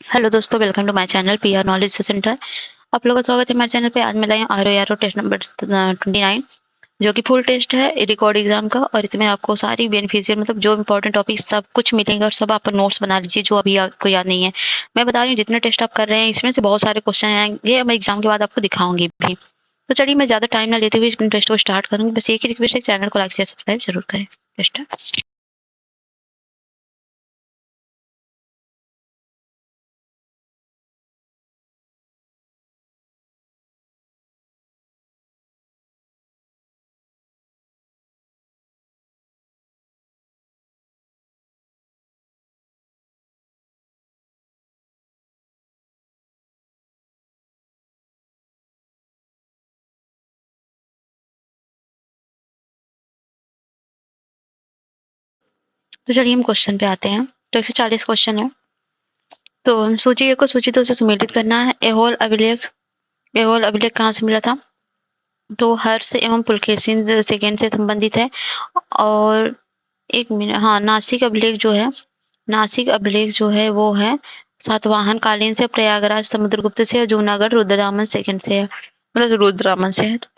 Hello दोस्तों, welcome to my channel PR knowledge centre. आप लोगों का स्वागत है हमारे चैनल पे। आज मैं लाई हूँ आर टेस्ट नंबर 29, जो कि फुल टेस्ट है रिकॉर्ड एग्जाम का। और इसमें आपको सारी बेनिफिशियल मतलब जो इंपॉर्टेंट टॉपिक सब कुछ मिलेंगे, और सब आप नोट्स बना लीजिए जो अभी आपको याद नहीं है। मैं बता रही हूँ जितने टेस्ट आप कर रहे हैं इसमें से बहुत सारे क्वेश्चन आएंगे, मैं एग्जाम के बाद आपको दिखाऊंगी भी। तो चलिए, मैं ज्यादा टाइम ना लेते हुए इस टेस्ट को स्टार्ट करूंगी। बस एक ही रिक्वेस्ट है, चैनल को लाइक शेयर सब्सक्राइब जरूर करें। टेस्ट तो चलिए हम क्वेश्चन पे आते हैं। तो 140 क्वेश्चन है। तो सूची एक को सूची दो से सम्मिलित करना है। एहोल अभिलेख कहाँ से मिला था? तो हर्ष एवं पुलकेशिन सेकंड से संबंधित है। और एक मिनट, हाँ, नासिक अभिलेख जो है वो है सातवाहन कालीन से, प्रयागराज समुद्रगुप्त से, और जूनागढ़ रुद्रदामन सेकंड से है, मतलब रुद्रदामन से है। तो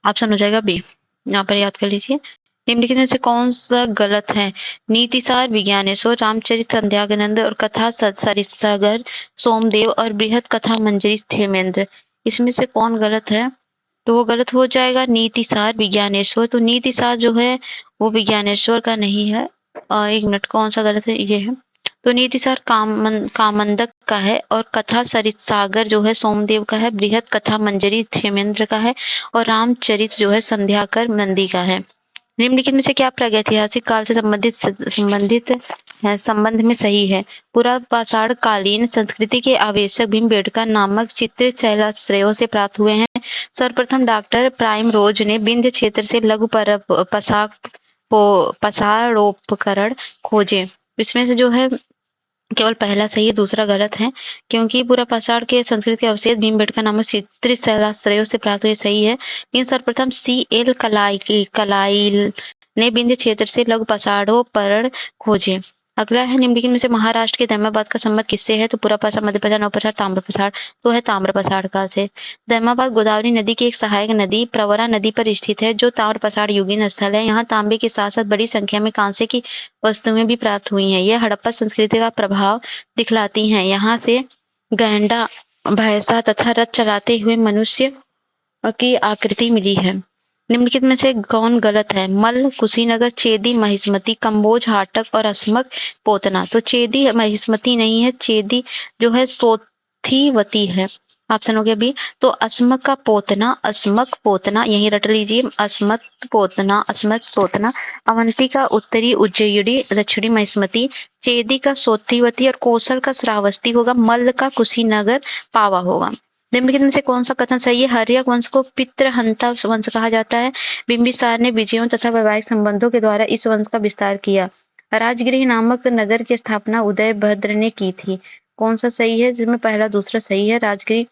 ऑप्शन हो जाएगा बी। यहाँ पर याद कर लीजिए। निम्नलिखित में से कौन सा गलत है? नीतिसार, विज्ञानेश्वर, रामचरित संध्यानंद और कथा सरित्सागर सोमदेव और बृहद कथा मंजरी क्षेमेंद्र। इसमें से कौन गलत है? तो वो गलत हो जाएगा नीतिसार विज्ञानेश्वर। तो नीतिसार जो है वो विज्ञानेश्वर का नहीं है। एक मिनट, कौन सा गलत है? ये है। तो नीतिसार कामंदक का है, और कथा सरित सागर जो है सोमदेव का है, बृहद कथा मंजरी क्षेमेंद्र का है, और रामचरित जो है संध्याकर नंदी का है। निम्नलिखित में से क्या प्रागैतिहासिक काल से संबंधित है, संबंध में सही है? पूरा पाषाण कालीन संस्कृति के आवेशक भीमबेटका नामक चित्रित शैलाश्रयों से प्राप्त हुए हैं। सर्वप्रथम डॉक्टर प्राइम रोज ने विंध्य क्षेत्र से लघु पसारोपकरण खोजे। इसमें से जो है केवल पहला सही है, दूसरा गलत है। क्योंकि पूरा पाषाण के संस्कृत के अवशेष भीमबेटका नामक चित्रित शैलाश्रयों से प्राप्त हुए, सही है। लेकिन सर्वप्रथम सी.एल. कलाइल ने विंध्य क्षेत्र से लघु पसारोपकरण खोजे। अगला है, निम्नलिखित में से महाराष्ट्र के धर्माबाद का संबंध किससे है? तो पूरा पाषाण, मध्य पाषाण, नवपाषाण, ताम्र पाषाण। तो है ताम्र पाषाण काल से। धर्माबाद गोदावरी नदी की एक सहायक नदी प्रवरा नदी पर स्थित है, जो ताम्र पाषाण युगीन स्थल है। यहाँ तांबे के साथ साथ बड़ी संख्या में कांसे की वस्तुएं भी प्राप्त हुई हैं। यह हड़प्पा संस्कृति का प्रभाव दिखलाती हैं। यहाँ से गैंडा, भैंसा तथा रथ चलाते हुए मनुष्य की आकृति मिली है। निम्नलिखित में से कौन गलत है? मल्ल, कुशीनगर, चेदी, महिष्मती, कम्बोज, हाटक और अस्मक पोतना। तो चेदी महिष्मती नहीं है, चेदी जो है सोथीवती है। ऑप्शन हो गया बी। तो अस्मक पोतना यही रट लीजिए। अस्मक पोतना। अवंती का उत्तरी उज्जयिनी, दक्षिणी महिष्मती, चेदी का सोथीवती और कौशल का श्रावस्ती होगा। मल्ल का कुशीनगर पावा होगा। निम्नलिखित में से कौन सा कथन सही है? हर्यक वंश को पितृहंता वंश कहा जाता है। बिंबिसार ने विजयों तथा वैवाहिक संबंधों के द्वारा इस वंश का विस्तार किया। राजगृह नामक नगर की स्थापना उदयभद्र ने की थी। कौन सा सही है? जिसमें पहला दूसरा सही है। राजगृह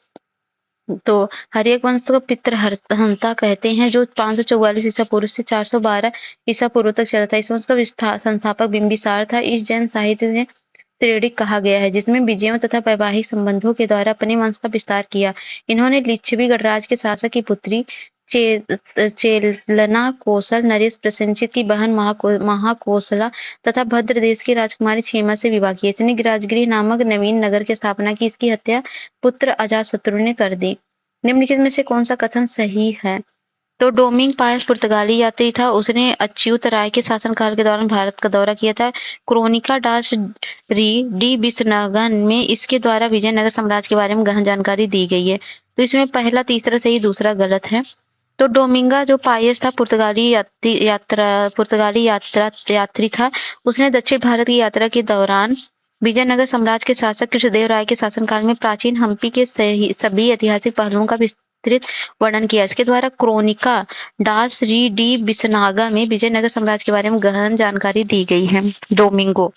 तो हर्यक वंश को पितृहंता कहते हैं, जो 544 ईसा पूर्व से 412 ईसा पूर्व तक चला था। इस वंश का संस्थापक बिंबिसार था। इस जैन साहित्य में त्रिदिक कहा गया है, जिसमें विजयों तथा वैवाहिक संबंधों के द्वारा अपने वंश का विस्तार किया। इन्होंने लिच्छवी गणराज्य के शासक की पुत्री चेलना कौशल नरेश प्रसेनजित की बहन महाकोसला तथा भद्र देश की राजकुमारी क्षेमा से विवाह किया। इसने राजगृह नामक नवीन नगर की स्थापना की। इसकी हत्या पुत्र अजातशत्रु ने कर दी। निम्नलिखित में से कौन सा कथन सही है? तो डोमिंग पायस पुर्तगाली यात्री था। उसने अच्युत राय के शासनकाल के दौरान भारत का दौरा किया था। क्रोनिका डास डी बिसनागन में इसके द्वारा विजयनगर साम्राज्य के बारे में गहन जानकारी दी गई है। तो इसमें पहला तीसरा सही, दूसरा गलत है। तो डोमिंगा जो पायस था पुर्तगाली यात्री था। उसने दक्षिण भारत की यात्रा के दौरान विजयनगर साम्राज्य के शासक कृष्णदेव राय के शासनकाल में प्राचीन हम्पी के सभी ऐतिहासिक पहलुओं का विस्तृत वर्णन किया। इसके द्वारा क्रोनिका डास डी बिसनागा में विजयनगर साम्राज्य के बारे में गहन जानकारी दी गई है। डोमिंगो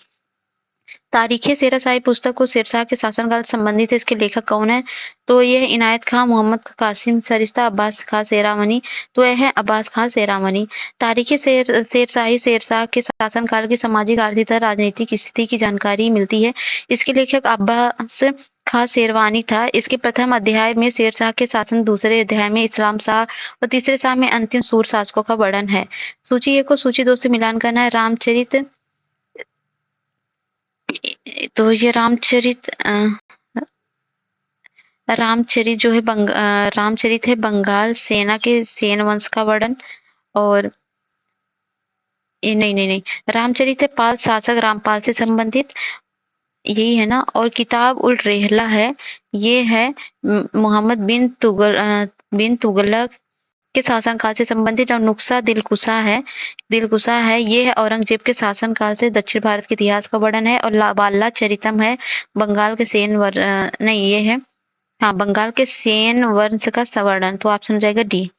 तारीख़ शेरशाही पुस्तक को शेरशाह के शासनकाल से संबंधित है। इसके लेखक कौन है? तो ये है इनायत खां, मोहम्मद कासिम सरिस्ता, अब्बास खां सेरावनी। तो यह है अब्बास खां सेरावनी। तारीख़ शेरशाही शेरशाह के शासनकाल की सामाजिक, आर्थिक तथा राजनीतिक स्थिति की जानकारी मिलती है। इसके लेखक अब्बास खां शेरवानी था। इसके प्रथम अध्याय में शेरशाह के शासन, दूसरे अध्याय में इस्लाम शाह और तीसरे शाह में अंतिम सूर शासकों का वर्णन है। सूची 1 को सूची 2 से मिलान करना है। रामचरित, तो ये रामचरित जो है रामचरित है बंगाल सेना के सेन वंश का वर्णन। और ये नहीं, रामचरित है पाल शासक रामपाल से संबंधित, यही है ना। और किताब उल रेहला है, ये है मोहम्मद बिन तुगलक के शासनकाल से संबंधित। और नुस्खा दिलकुशा है, ये है औरंगजेब के शासनकाल से दक्षिण भारत के इतिहास का वर्णन है। और बाला चरितम है बंगाल के नहीं, ये है बंगाल के सेन वंश का संवर्णन। तो ऑप्शन हो जाएगा डी।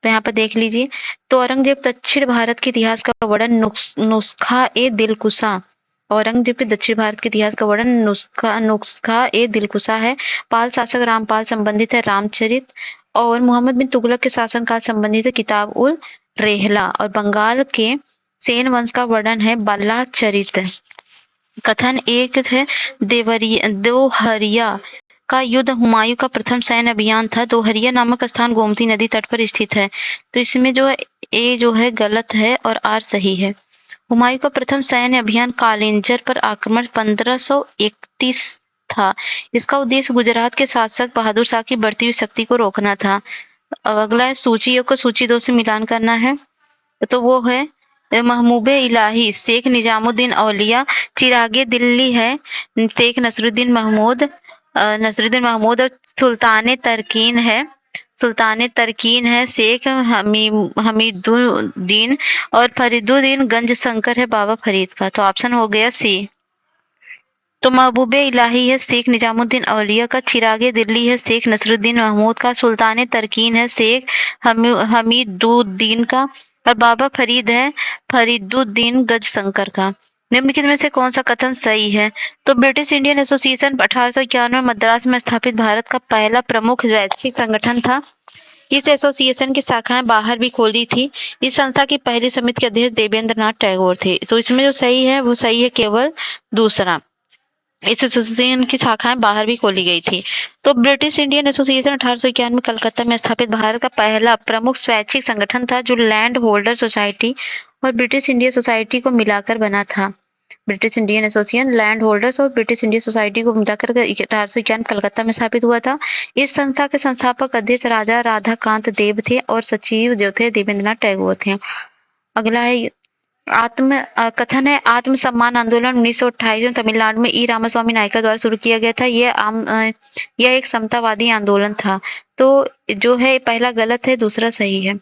तो यहाँ पर देख लीजिए, तो औरंगजेब दक्षिण भारत के इतिहास का वर्णन नुस्खा ए दिलकुशा, औरंगजेब के दक्षिण भारत के इतिहास का वर्णन नुस्खा ए दिलकुशा है। पाल शासक रामपाल संबंधित है रामचरित। और मोहम्मद बिन तुगलक के शासनकाल संबंधित है किताब उल रेहला। और बंगाल के सेन वंश का वर्णन है बाला चरित। कथन एक है दोहरिया का युद्ध हुमायूं का प्रथम सैन्य अभियान था। दोहरिया नामक स्थान गोमती नदी तट पर स्थित है। तो इसमें जो है ए जो है गलत है और आर सही है। हुमायूं का प्रथम सैन्य अभियान कालिंजर पर आक्रमण 1531 था। इसका उद्देश्य गुजरात के शासक बहादुर शाह की बढ़ती हुई शक्ति को रोकना था। अब अगला है सूची 1 को सूची 2 से मिलान करना है। तो वो है महबूबे इलाही शेख निजामुद्दीन औलिया। चिरागे दिल्ली है शेख नसरुद्दीन महमूद और सुल्तान तरकीन है शेख हमीदुद्दीन। और फरीदुद्दीन गंज शंकर है बाबा फरीद का। तो ऑप्शन हो गया सी। तो महबूबे इलाही है शेख निजामुद्दीन औलिया का, चिरागे दिल्ली है शेख नसरुद्दीन महमूद का, सुल्तान तरकीन है शेख हमीदुद्दीन का, और बाबा फरीद है फरीदुद्दीन गज शंकर का। निम्नलिखित में से कौन सा कथन सही है? तो ब्रिटिश इंडियन एसोसिएशन 1891 में मद्रास में स्थापित भारत का पहला प्रमुख स्वैच्छिक संगठन था। इस एसोसिएशन की शाखाएं बाहर भी खोली थी। इस संस्था की पहली समिति के अध्यक्ष देवेंद्र नाथ टैगोर थे। तो इसमें जो सही है वो सही है केवल दूसरा। इस एसोसिएशन की शाखाएं बाहर भी खोली गई थी। तो ब्रिटिश इंडियन एसोसिएशन 1891 में कलकत्ता में स्थापित भारत का पहला प्रमुख स्वैच्छिक संगठन था, जो लैंड होल्डर सोसाइटी और ब्रिटिश इंडिया सोसाइटी को मिलाकर बना था। British Indian association land holders और ब्रिटिश इंडियन सोसाइटी को मिलाकर 1891 कलकत्ता में स्थापित हुआ था। इस संस्था के संस्थापक अध्यक्ष राजा राधाकांत देव थे और सचिव जो थे देवेंद्रनाथ टैगोर थे। अगला है कथन है आत्म सम्मान आंदोलन 1928 में तमिलनाडु में ई रामास्वामी नायकर द्वारा शुरू किया गया था। यह एक समतावादी आंदोलन था। तो जो है पहला गलत है, दूसरा सही है।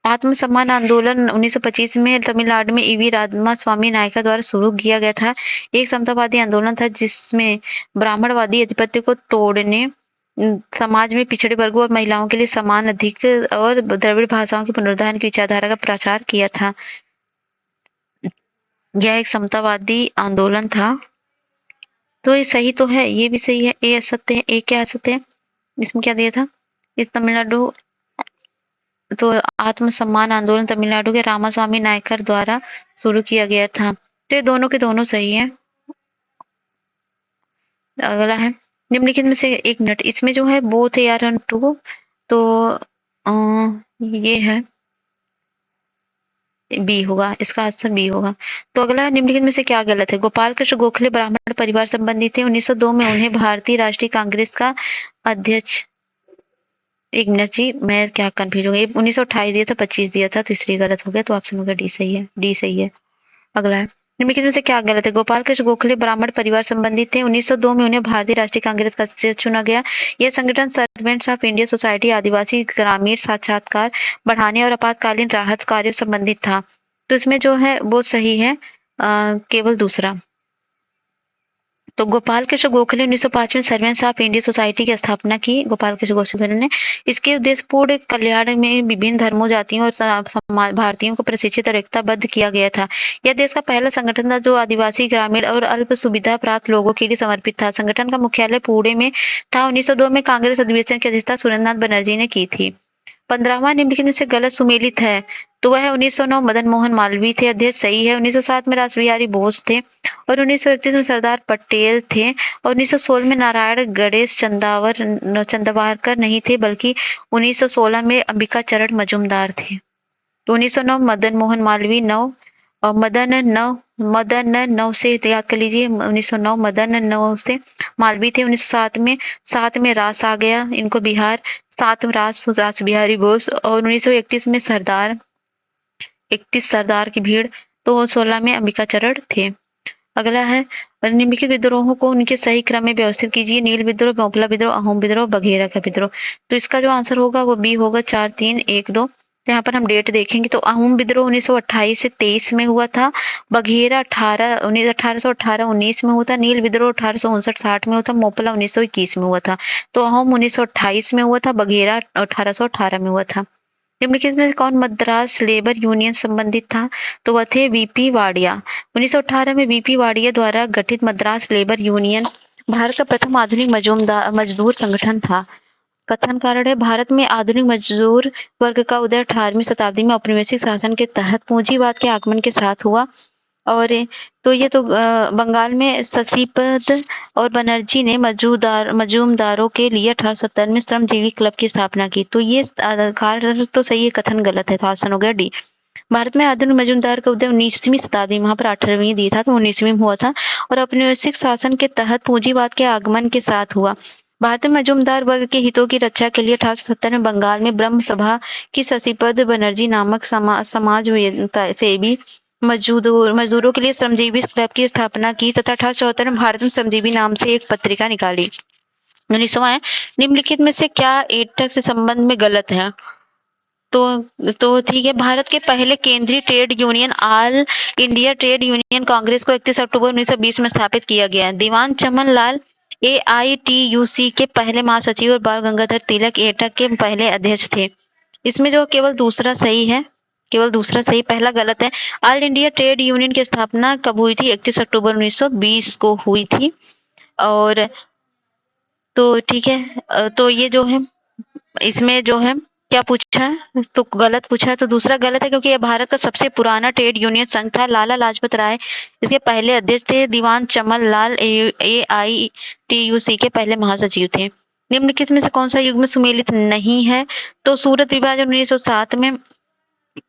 आत्म सम्मान आंदोलन 1925 में तमिलनाडु में ईवी रामास्वामी नायकर द्वारा शुरू किया गया था। एक समतावादी आंदोलन था जिसमें ब्राह्मणवादी आधिपत्य को तोड़ने, समाज में पिछड़े वर्गों और महिलाओं के लिए समान अधिक और द्रविड़ भाषाओं के पुनरुद्धार की विचारधारा का प्रचार किया था। यह एक समतावादी आंदोलन था। तो ये सही तो है, ये भी सही है। ए असत्य है। ए क्या असत्य है? इसमें क्या दिया था? इस तमिलनाडु तो आत्मसम्मान आंदोलन तमिलनाडु के रामास्वामी नायकर द्वारा शुरू किया गया था। तो ये दोनों के दोनों सही है। अगला है निम्नलिखित में से एक मिनट, इसमें जो है बोथ ए आर टू, तो ये है बी होगा, इसका आंसर बी होगा। तो अगला निम्नलिखित में से क्या गलत है? गोपाल कृष्ण गोखले ब्राह्मण परिवार संबंधी थे। 1902 में उन्हें भारतीय राष्ट्रीय कांग्रेस का अध्यक्ष, एक मिनट जी मैं क्या कंफ्यूज हो गई, 1928 दिया था 25 दिया था, तो इसलिए गलत हो गया। तो ऑप्शन होगा डी सही है। डी सही है। अगला है निम्नलिखित में से क्या गलत है? गोपाल कृष्ण गोखले ब्राह्मण परिवार संबंधित थे। 1902 में उन्हें भारतीय राष्ट्रीय कांग्रेस का अध्यक्ष चुना गया। यह संगठन सर्वेंट्स ऑफ इंडिया सोसाइटी, आदिवासी ग्रामीण साक्षात्कार बढ़ाने और आपातकालीन राहत कार्यों संबंधित था। तो इसमें जो है वो सही है केवल दूसरा। तो गोपाल कृष्ण गोखले 1905 में सर्वेंट्स ऑफ इंडिया सोसाइटी की स्थापना की गोपाल कृष्ण गोखले ने। इसके उद्देश्य पूर्ण कल्याण में विभिन्न धर्मों, जातियों और भारतीयों को प्रशिक्षित और एकताबद्ध किया गया था। यह देश का पहला संगठन था जो आदिवासी, ग्रामीण और अल्प सुविधा प्राप्त लोगों के लिए समर्पित था। संगठन का मुख्यालय पुणे में था। 1902 में कांग्रेस अधिवेशन की अध्यक्षता सुरेंद्रनाथ बनर्जी ने की थी। 15वां निम्नलिखित में से गलत सुमेलित है तो वह 1909 मदन मोहन मालवीय थे, अध्यक्ष सही है। 1907 में रासबिहारी बोस थे और 1931 में सरदार पटेल थे और 1916 में नारायण गणेश चंदावरकर नहीं थे, बल्कि 1916 में अंबिका चरण मजूमदार थे। तो 1909 मदन मोहन मालवीय 9 और मदन 9 से याद कर लीजिए। 1909 मदन 9 से मालवीय थे। 1907 में 7 में रास आ गया इनको बिहार, 7 में रास बिहारी बोस और 1931 में सरदार 31 सरदार की भीड़, तो 16 में अंबिका चरण थे। अगला है निम्नलिखित विद्रोहों को उनके सही क्रम में व्यवस्थित कीजिए। नील विद्रोह, मोपला विद्रोह, अहोम विद्रोह, बघेरा का विद्रोह। तो इसका जो आंसर होगा वो बी होगा 4, 3, 1, 2। तो यहाँ पर हम डेट देखेंगे तो अहोम विद्रोह 1928 से 23 में हुआ था। बघेरा 1818-19 में हुआ था। नील विद्रोह 1859-60 में हुआ था। मोपला 1921 में हुआ था। तो अहोम 1928 में हुआ था, बघेरा 1818 में हुआ था। निम्नलिखित में कौन मद्रास लेबर यूनियन संबंधित था? तो वह थे वीपी वाडिया। 1918 में वीपी वाडिया द्वारा गठित मद्रास लेबर यूनियन भारत का प्रथम आधुनिक मजदूर संगठन था। कथन कारण है, भारत में आधुनिक मजदूर वर्ग का उदय 18वीं शताब्दी में औपनिवेशिक शासन के तहत पूंजीवाद के आगमन के साथ हुआ। और तो ये तो बंगाल में शशिपद और बनर्जी ने मजूमदारों के लिए 1870 में श्रमजीवी क्लब की स्थापना की। तो ये कारण तो सही है, कथन गलत है, तो ऑप्शन हो गया डी। भारत में आधुनिक मजूमदार का उदय 19वीं शताब्दी, वहां पर 18वीं दी था तो 19वीं में हुआ था और औपनिवेशिक शासन के तहत पूंजीवाद के आगमन के साथ हुआ। भारत में मजूमदार वर्ग के हितों की रक्षा के लिए 1870 में बंगाल में ब्रह्म सभा की शशिपद बनर्जी नामक समाज सेवी मजदूरों के लिए श्रमजीवी क्लब की स्थापना की तथा 1874 में भारत में श्रमजीवी नाम से एक पत्रिका निकाली। 19वां, निम्नलिखित में से क्या एटक से संबंध में गलत है? तो ठीक है, भारत के पहले केंद्रीय trade union all India trade union Congress को 31 अक्टूबर 1920 में स्थापित किया गया। दीवान चमन लाल AITUC के पहले महासचिव और बाल गंगाधर तिलक एटक के पहले अध्यक्ष थे। इसमें जो केवल दूसरा सही है, केवल दूसरा सही, पहला गलत है। ऑल इंडिया ट्रेड यूनियन की स्थापना कब हुई थी? 31 अक्टूबर 1920 को हुई थी। और तो ठीक है, तो ये जो है इसमें जो है क्या पूछा है, तो गलत पूछा है, तो दूसरा गलत है क्योंकि यह भारत का सबसे पुराना ट्रेड यूनियन संघ था। लाला लाजपत राय इसके पहले अध्यक्ष थे। दीवान चमन लाल AITUC के पहले महासचिव थे। निम्नलिखित में से कौन सा युग्म सुमेलित नहीं है? तो सूरत विभाजन 1907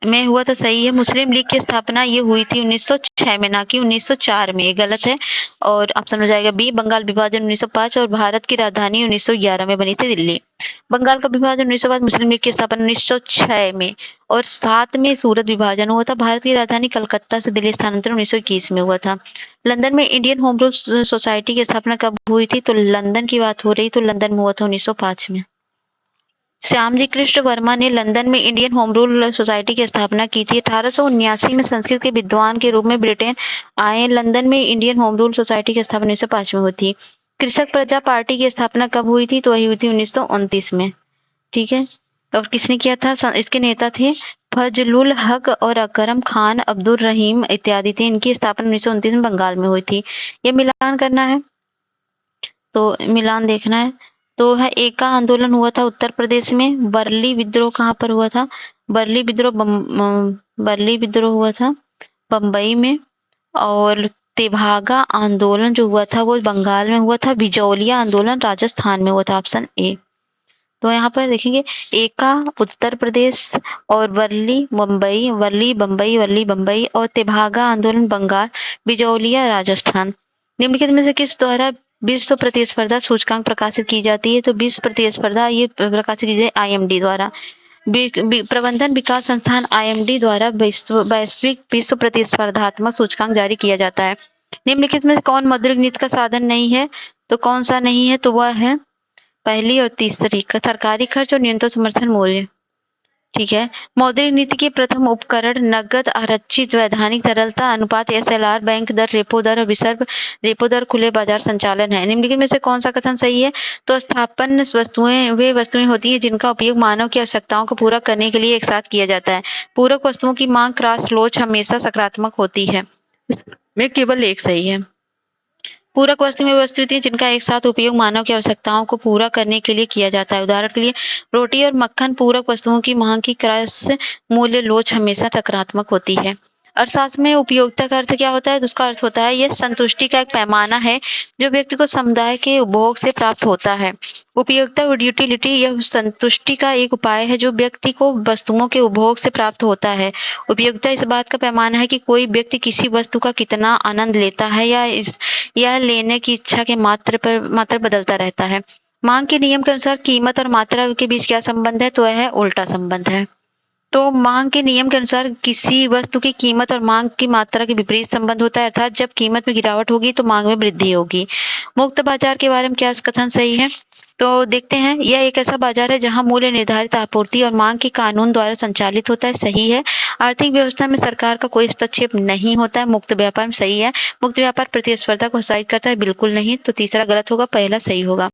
में हुआ तो सही है। मुस्लिम लीग की स्थापना ये हुई थी 1906 में, ना कि 1904 में, ये गलत है और ऑप्शन हो जाएगा बी। बंगाल विभाजन 1905 और भारत की राजधानी 1911 में बनी थी दिल्ली। बंगाल का विभाजन 1905, मुस्लिम लीग की स्थापना 1906 में और 7 में सूरत विभाजन हुआ था। भारत की राजधानी कलकत्ता से दिल्ली स्थानांतरण 1921 में हुआ था। लंदन में इंडियन होम रूल सोसाइटी की स्थापना कब हुई थी? तो लंदन की बात हो रही, तो लंदन में हुआ था 1905 में। श्यामजी कृष्ण वर्मा ने लंदन में इंडियन होम रूल सोसाइटी की स्थापना की थी। 1879 में संस्कृत के विद्वान के रूप में ब्रिटेन आए। लंदन में इंडियन होम रूल सोसाइटी की स्थापना 1905 में हुई थी। कृषक प्रजा पार्टी की स्थापना कब हुई थी? तो वही हुई थी 1929 में। ठीक है, और किसने किया था? इसके नेता थे फजलुल हक और अकरम खान, अब्दुल रहीम इत्यादि थे। इनकी स्थापना 1929 में बंगाल में हुई थी। ये मिलान करना है, तो मिलान देखना है। तो है एका आंदोलन हुआ था उत्तर प्रदेश में। बरली विद्रोह कहाँ पर हुआ था? बरली विद्रोह हुआ था बम्बई में। और तेभागा आंदोलन जो हुआ था वो बंगाल में हुआ था। बिजौलिया आंदोलन राजस्थान में हुआ था, ऑप्शन ए। तो यहाँ पर देखेंगे एका उत्तर प्रदेश और वर्ली बम्बई और तेभागा आंदोलन बंगाल, बिजौलिया राजस्थान। निम्नलिखित में से किस द्वारा विश्व प्रतिस्पर्धा सूचकांक प्रकाशित की जाती है? तो विश्व प्रतिस्पर्धा ये प्रकाशित की जाती है IMD द्वारा। प्रबंधन विकास संस्थान IMD द्वारा वैश्विक विश्व प्रतिस्पर्धात्मक सूचकांक जारी किया जाता है। निम्नलिखित में से कौन मौद्रिक नीति का साधन नहीं है? तो कौन सा नहीं है? तो वह है पहली और तीसरी, सरकारी खर्च और न्यूनतम समर्थन मूल्य। ठीक है। मौद्रिक नीति के प्रथम उपकरण नकद आरक्षित वैधानिक तरलता अनुपात एसएलआर, बैंक दर, रेपो दर और विसर्ब रेपो दर, खुले बाजार संचालन है। निम्नलिखित में से कौन सा कथन सही है? तो स्थापन वस्तुएं वे वस्तुएं होती हैं जिनका उपयोग मानव की आवश्यकताओं को पूरा करने के लिए एक साथ किया जाता है। पूरक वस्तुओं की मांग क्रॉस लोच हमेशा सकारात्मक होती है। इसमें केवल एक सही है। पूरक वस्तु में वस्तु होती है जिनका एक साथ उपयोग मानव की आवश्यकताओं को पूरा करने के लिए किया जाता है। उदाहरण के लिए रोटी और मक्खन पूरक वस्तुओं की मांग की क्रॉस मूल्य लोच हमेशा सकारात्मक होती है। अर्थशास्त्र में उपयोगिता का अर्थ क्या होता है? तो उसका अर्थ होता है यह संतुष्टि का एक पैमाना है जो व्यक्ति को समुदाय के उपभोग से प्राप्त होता है। उपयोगिता और यूटिलिटी यह संतुष्टि का एक उपाय है जो व्यक्ति को वस्तुओं के उपभोग से प्राप्त होता है। उपयोगिता इस बात का पैमाना है कि कोई व्यक्ति किसी वस्तु का कितना आनंद लेता है या लेने की इच्छा के मात्र बदलता रहता है। मांग के नियम के अनुसार कीमत और मात्रा के बीच क्या संबंध है? तो यह उल्टा संबंध है। तो मांग के नियम के अनुसार किसी वस्तु की कीमत और मांग की मात्रा के विपरीत संबंध होता है, अर्थात जब कीमत में गिरावट होगी तो मांग में वृद्धि होगी। मुक्त बाजार के बारे में क्या कथन सही है? तो देखते हैं, यह एक ऐसा बाजार है जहां मूल्य निर्धारित आपूर्ति और मांग के कानून द्वारा संचालित होता है। सही है। आर्थिक व्यवस्था में सरकार का कोई हस्तक्षेप नहीं होता है। मुक्त व्यापार में सही है। मुक्त व्यापार प्रतिस्पर्धा को प्रोत्साहित करता है, बिल्कुल नहीं। तो तीसरा गलत होगा, पहला सही होगा।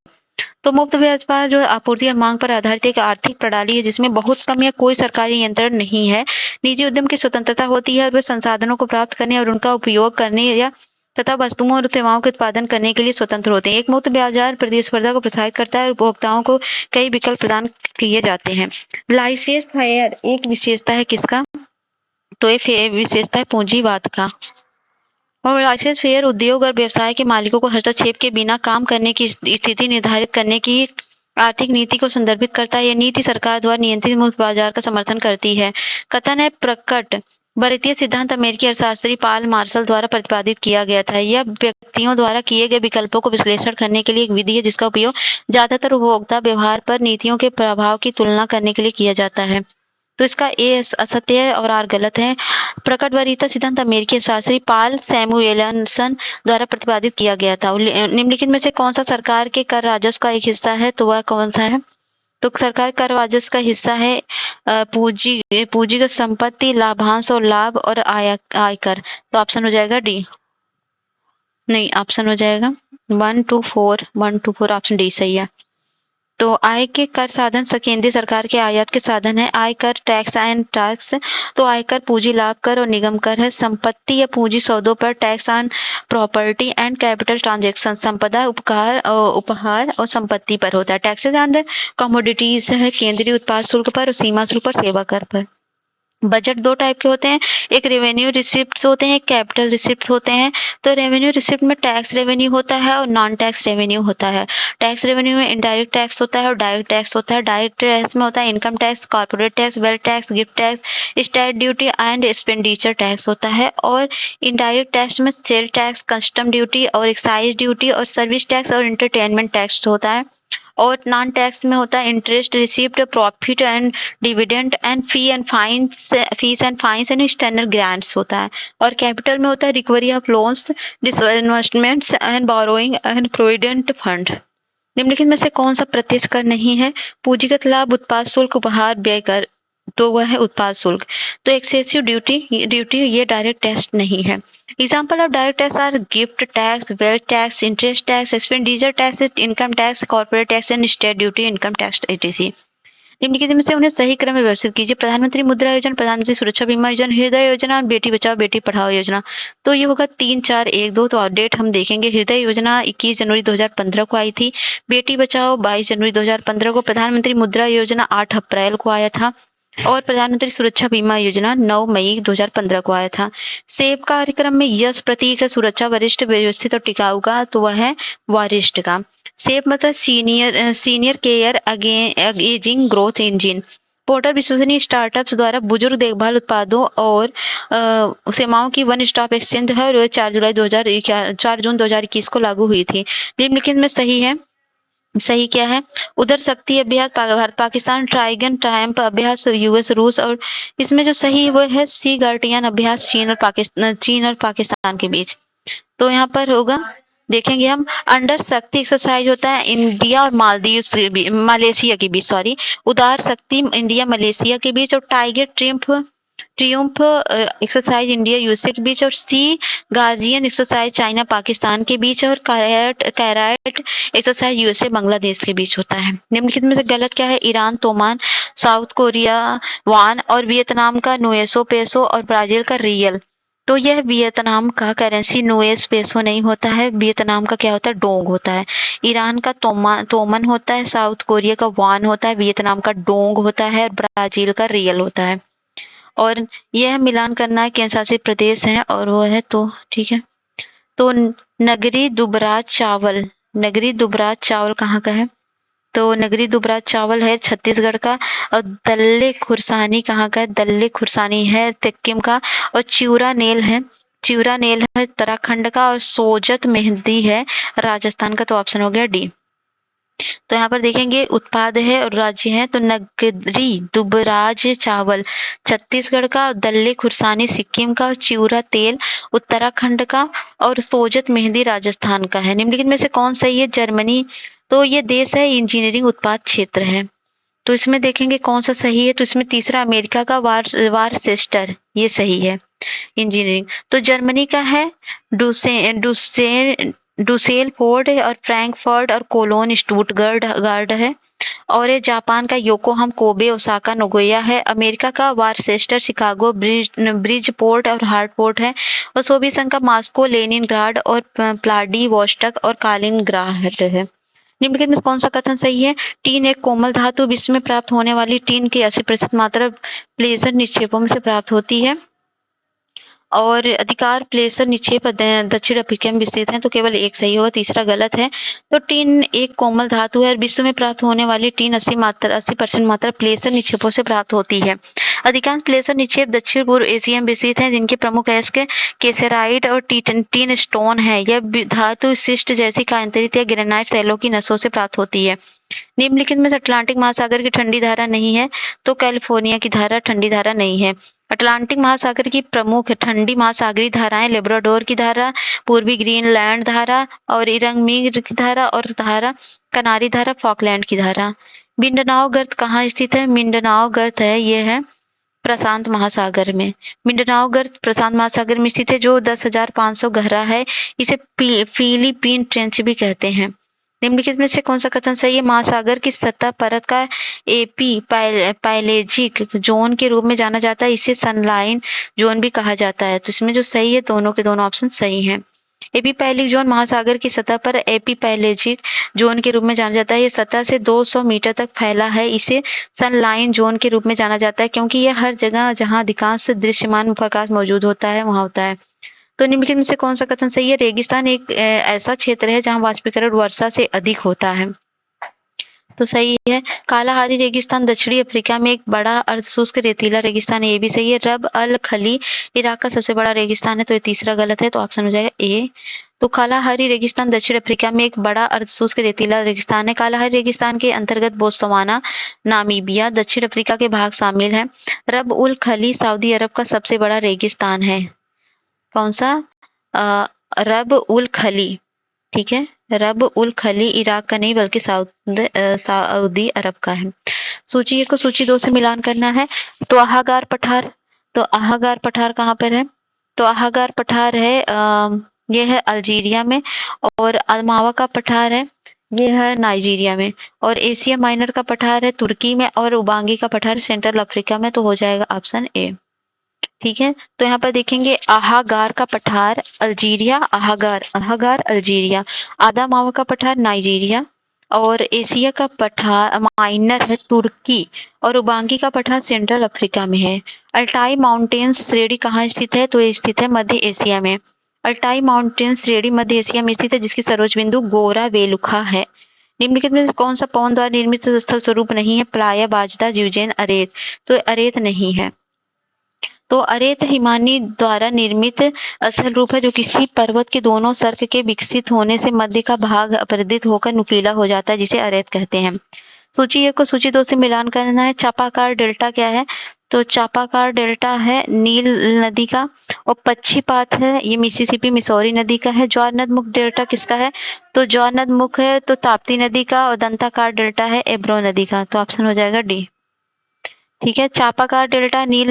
तो मुक्त व्यापार जो आपूर्ति और मांग पर आधारित एक आर्थिक प्रणाली है जिसमें बहुत कम या कोई सरकारी नियंत्रण नहीं है। निजी उद्यम की स्वतंत्रता होती है और वे संसाधनों को प्राप्त करने और उनका उपयोग करने या तथा वस्तुओं और सेवाओं के उत्पादन करने के लिए स्वतंत्र होते हैं। एक मुक्त बाजार प्रतिस्पर्धा को प्रोत्साहित करता है और उपभोक्ताओं को कई विकल्प प्रदान किए जाते हैं। लाइसेंस फायर एक विशेषता है किसका? तो ये विशेषता है पूंजीवाद का। और लाइसेंस फेयर उद्योग और व्यवसाय के मालिकों को हस्तक्षेप के बिना काम करने की स्थिति निर्धारित करने की आर्थिक नीति को संदर्भित करता है। यह नीति सरकार द्वारा नियंत्रित मुक्त बाजार का समर्थन करती है। कथन है प्रकट भारतीय सिद्धांत अमेरिकी अर्थशास्त्री पॉल मार्शल द्वारा प्रतिपादित किया गया था। यह व्यक्तियों द्वारा किए गए विकल्पों को विश्लेषण करने के लिए एक विधि है जिसका उपयोग ज्यादातर उपभोक्ता व्यवहार पर नीतियों के प्रभाव की तुलना करने के लिए किया जाता है। तो इसका ए असत्य है और आर गलत है। प्रकट वरीयता सिद्धांत अमेरिकी शास्त्री पॉल सैमुएलसन द्वारा प्रतिपादित किया गया था। निम्नलिखित में से कौन सा सरकार के कर राजस्व का एक हिस्सा है? तो वह कौन सा है? तो सरकार कर राजस्व का हिस्सा है पूंजीगत संपत्ति, लाभांश और लाभ और आयकर। तो ऑप्शन हो जाएगा डी। नहीं, ऑप्शन हो जाएगा 1 to 4 ऑप्शन डी सही है। तो आय के कर साधन केंद्रीय सरकार के आयात के साधन है। आयकर टैक्स एंड टैक्स। तो आयकर पूंजी लाभ कर और निगम कर है। संपत्ति या पूंजी सौदों पर tax on property and capital transaction. संपदा उपहार और संपत्ति पर होता है। टैक्सेस ऑन कमोडिटीज है केंद्रीय उत्पाद शुल्क पर और सीमा शुल्क पर, सेवा कर पर। बजट दो टाइप के होते हैं, एक रेवेन्यू रिसिप्ट्स होते हैं, एक कैपिटल रिसिप्ट्स होते हैं। तो रेवेन्यू रिसिप्ट में टैक्स रेवेन्यू होता है और नॉन टैक्स रेवेन्यू होता है। टैक्स रेवेन्यू में इनडायरेक्ट टैक्स होता है और डायरेक्ट टैक्स होता है। डायरेक्ट टैक्स में होता है income tax, corporate tax, wealth tax, gift tax, stamp duty and expenditure tax होता है। और इनडायरेक्ट टैक्स में सेल टैक्स, कस्टम ड्यूटी और एक्साइज ड्यूटी और सर्विस टैक्स और एंटरटेनमेंट टैक्स होता है। और नॉन टैक्स में होता है interest received, profit and dividend and fees and fines and external grants होता है। और कैपिटल में होता है recovery of loans, disinvestments and borrowing and provident fund. निम्नलिखित में से कौन सा प्रत्यक्ष कर नहीं है? पूंजीगत लाभ, उत्पाद शुल्क, उपहार, व्यय कर। तो वह है उत्पाद शुल्क। तो एक्सेसिव ड्यूटी ये डायरेक्ट टैक्स नहीं है। Example of direct tax are gift tax, wealth tax, interest tax, expenditure tax, income tax, corporate tax and state duty, income tax etc। निम्नलिखित में से उन्हें सही क्रम में व्यवस्थित कीजिए। प्रधानमंत्री मुद्रा योजना, प्रधानमंत्री सुरक्षा बीमा योजना, हृदय योजना, बेटी बचाओ बेटी पढ़ाओ योजना। तो ये होगा 3, 4, 1, 2। तो डेट हम देखेंगे। हृदय योजना 21 जनवरी 2015 को आई थी। बेटी बचाओ 22 जनवरी 2015 को। प्रधानमंत्री मुद्रा योजना 8 अप्रैल को आया था। और प्रधानमंत्री सुरक्षा बीमा योजना 9 मई 2015 को आया था। सेब कार्यक्रम में यश प्रतीक है सुरक्षा, वरिष्ठ, व्यवस्थित और टिकाऊ का। तो वह है वरिष्ठ का। सेब मतलब senior care ageing growth engine. Portal विश्वसनीय स्टार्टअप्स द्वारा बुजुर्ग देखभाल उत्पादों और सेवाओं की वन स्टॉप एक्सचेंज है और 4 जून 2021 को लागू हुई थी। निम्नलिखित में सही है। सही क्या है? उधर शक्ति अभ्यास भारत पाकिस्तान, ट्राइगन ट्रायम्फ अभ्यास यूएस रूस। और इसमें जो सही वो है सी गार्डियन अभ्यास चीन और पाकिस्तान के बीच। तो यहाँ पर होगा देखेंगे हम। अंडर शक्ति एक्सरसाइज होता है इंडिया और मालदीव मलेशिया के बीच, सॉरी, उदार शक्ति इंडिया मलेशिया के बीच, और tiger triumph Triumph exercise India USA के बीच, और सी गार्जियन एक्सरसाइज चाइना पाकिस्तान के बीच, और कैराट एक्सरसाइज यूएसए बांग्लादेश के बीच होता है। निम्नलिखित में से गलत क्या है? ईरान तोमान, साउथ कोरिया वान, और वियतनाम का नुएसो पेसो, और ब्राजील का रियल। तो यह वियतनाम का करेंसी नुएस पेसो नहीं होता है, वियतनाम का क्या होता है? डोंग होता है। ईरान का तोमन होता है, साउथ कोरिया का वान होता है, वियतनाम का डोंग होता है, और ब्राजील का रियल होता है। और यह मिलान करना है केंद्र शासित प्रदेश है, और वो है, तो ठीक है। तो नगरी दुबराज चावल, नगरी दुबराज चावल कहाँ का है? तो नगरी दुबराज चावल है छत्तीसगढ़ का। और दल्ले खुरसानी कहाँ का है? दल्ले खुरसानी है सिक्किम का। और चिउरा नेल है, चिउरा नेल है उत्तराखंड का। और सोजत मेहंदी है राजस्थान का। तो ऑप्शन हो गया डी। तो यहाँ पर देखेंगे उत्पाद है और राज्य है। तो नगरी दुबराज चावल छत्तीसगढ़ का, दल्ले खुरसानी सिक्किम का, चिउरा तेल उत्तराखंड का, और सोजत मेहंदी राजस्थान का है। निम्नलिखित में से कौन सही है? जर्मनी। तो ये देश है इंजीनियरिंग उत्पाद क्षेत्र है। तो इसमें देखेंगे कौन सा सही है। तो इसमें तीसरा अमेरिका का वारचेस्टर, ये सही है इंजीनियरिंग। तो जर्मनी का है डुसेलफोर्ड, और फ्रैंकफर्ट, और कोलोन स्टुटगार्ट है। और ये जापान का योकोहामा, कोबे, ओसाका, नगोया है। अमेरिका का वारचेस्टर, शिकागो, ब्रिजपोर्ट और हार्टफोर्ड है। और सोवियत संघ का मॉस्को, लेनिनग्राड, और व्लादिवोस्टोक और कालिनग्राड है। निम्नलिखित में कौन सा कथन सही है? टीन एक कोमल धातु, विश्व में प्राप्त होने वाली टीन की 80% मात्रा प्लेसर निक्षेपों में से प्राप्त होती है। और अधिकार प्लेसर निक्षेप दक्षिण अफ्रीका में विस्तृत है। तो केवल एक सही होगा, तीसरा गलत है। तो टीन एक कोमल धातु है और विश्व में प्राप्त होने वाली टीन 80% मात्रा प्लेसर निक्षेपों से प्राप्त होती है। अधिकांश प्लेसर निक्षेप दक्षिण पूर्व एशिया में विस्तृत हैं, जिनके प्रमुख अयस्क केसेराइट और टीन स्टोन है। यह धातु शिस्ट जैसी कांतरित या ग्रेनाइट शैलों की नसों से प्राप्त होती है। निम्नलिखित में से अटलांटिक महासागर की ठंडी धारा नहीं है। तो कैलिफोर्निया की धारा ठंडी धारा नहीं है। अटलांटिक महासागर की प्रमुख ठंडी महासागरीय धाराएं लेब्राडोर की धारा, पूर्वी ग्रीनलैंड धारा, और इरंगमीर की धारा, और धारा कनारी धारा, फॉकलैंड की धारा। मिंडनाओ गर्त कहाँ स्थित है? मिंडनाओ गर्त है, ये है प्रशांत महासागर में। मिंडनाओ गर्त प्रशांत महासागर में स्थित है, जो 10,500 गहरा है। इसे फिलीपीन ट्रेंच भी कहते हैं। निम्नलिखित में से कौन सा कथन सही है? महासागर की सतह परत का एपी पैलेजिक जोन के रूप में जाना जाता है। इसे सनलाइन जोन भी कहा जाता है। तो इसमें जो सही है, दोनों के दोनों ऑप्शन सही हैं। एपीपैलिक जोन महासागर की सतह पर एपीपैलेजिक जोन के रूप में जाना जाता है। यह सतह से 200 मीटर तक फैला है। इसे सनलाइन जोन के रूप में जाना जाता है, क्योंकि यह हर जगह जहां अधिकांश दृश्यमान प्रकाश मौजूद होता है वहां होता है। तो निम्नलिखित में से कौन सा कथन सही है? रेगिस्तान एक ऐसा क्षेत्र है जहां वाष्पीकरण वर्षा से अधिक होता है। तो सही है। कालाहारी रेगिस्तान दक्षिणी अफ्रीका में एक बड़ा अर्धशुष्क रेतीला रेगिस्तान है, ये भी सही है। रब अल खली इराक का सबसे बड़ा रेगिस्तान है, तो ये तीसरा गलत है। तो ऑप्शन हो जाएगा ए। तो कालाहारी रेगिस्तान दक्षिण अफ्रीका में एक बड़ा अर्धशुष्क रेतीला रेगिस्तान है। कालाहारी रेगिस्तान के अंतर्गत बोत्सवाना, नामीबिया, दक्षिण अफ्रीका के भाग शामिल हैं। रब उल खली सऊदी अरब का सबसे बड़ा रेगिस्तान है। कौन सा? रब उल खली, ठीक है। रब उल खली इराक का नहीं बल्कि सऊदी अरब का है। सूची 1 को सूची 2 से मिलान करना है। तो आहागार पठार, तो आहागार पठार कहाँ पर है? तो आहागार पठार है ये है अल्जीरिया में। और अल्मावा का पठार है, ये है नाइजीरिया में। और एशिया माइनर का पठार है तुर्की में। और उबांगी का पठार सेंट्रल अफ्रीका में। तो हो जाएगा ऑप्शन ए, ठीक है। तो यहाँ पर देखेंगे आहागार का पठार अल्जीरिया, आहागार अल्जीरिया। आदा मावा का पठार नाइजीरिया। और एशिया का पठार माइनर है तुर्की। और उबांगी का पठार सेंट्रल अफ्रीका में है। अल्टाई माउंटेन्स श्रेणी कहाँ स्थित है? तो ये स्थित है मध्य एशिया में। अल्टाई माउंटेन्स श्रेणी मध्य एशिया में स्थित है, जिसकी सर्वोच्च बिंदु गोरा वेलुखा है। निम्नलिखित में से कौन सा पवन द्वारा निर्मित स्थल स्वरूप नहीं है? Playa, bajada, zeugen, arete. तो अरेत नहीं है। तो अरेत हिमानी द्वारा निर्मित स्थल रूप है, जो किसी पर्वत के दोनों सर्क के विकसित होने से मध्य का भाग अपरदित होकर नुकीला हो जाता है, जिसे अरेत कहते हैं। सूची 1 को सूची 2 से मिलान करना है। चापाकार डेल्टा क्या है? तो चापाकार डेल्टा है नील नदी का, और पक्षीपात है ये मिसिसिपी मिसौरी नदी का है। ज्वारनदमुख डेल्टा किसका है? तो ज्वारनदमुख है तो ताप्ती नदी का, और दंताकार डेल्टा है एब्रो नदी का। तो ऑप्शन हो जाएगा डी। ठीक है, चापाकार डेल्टा नील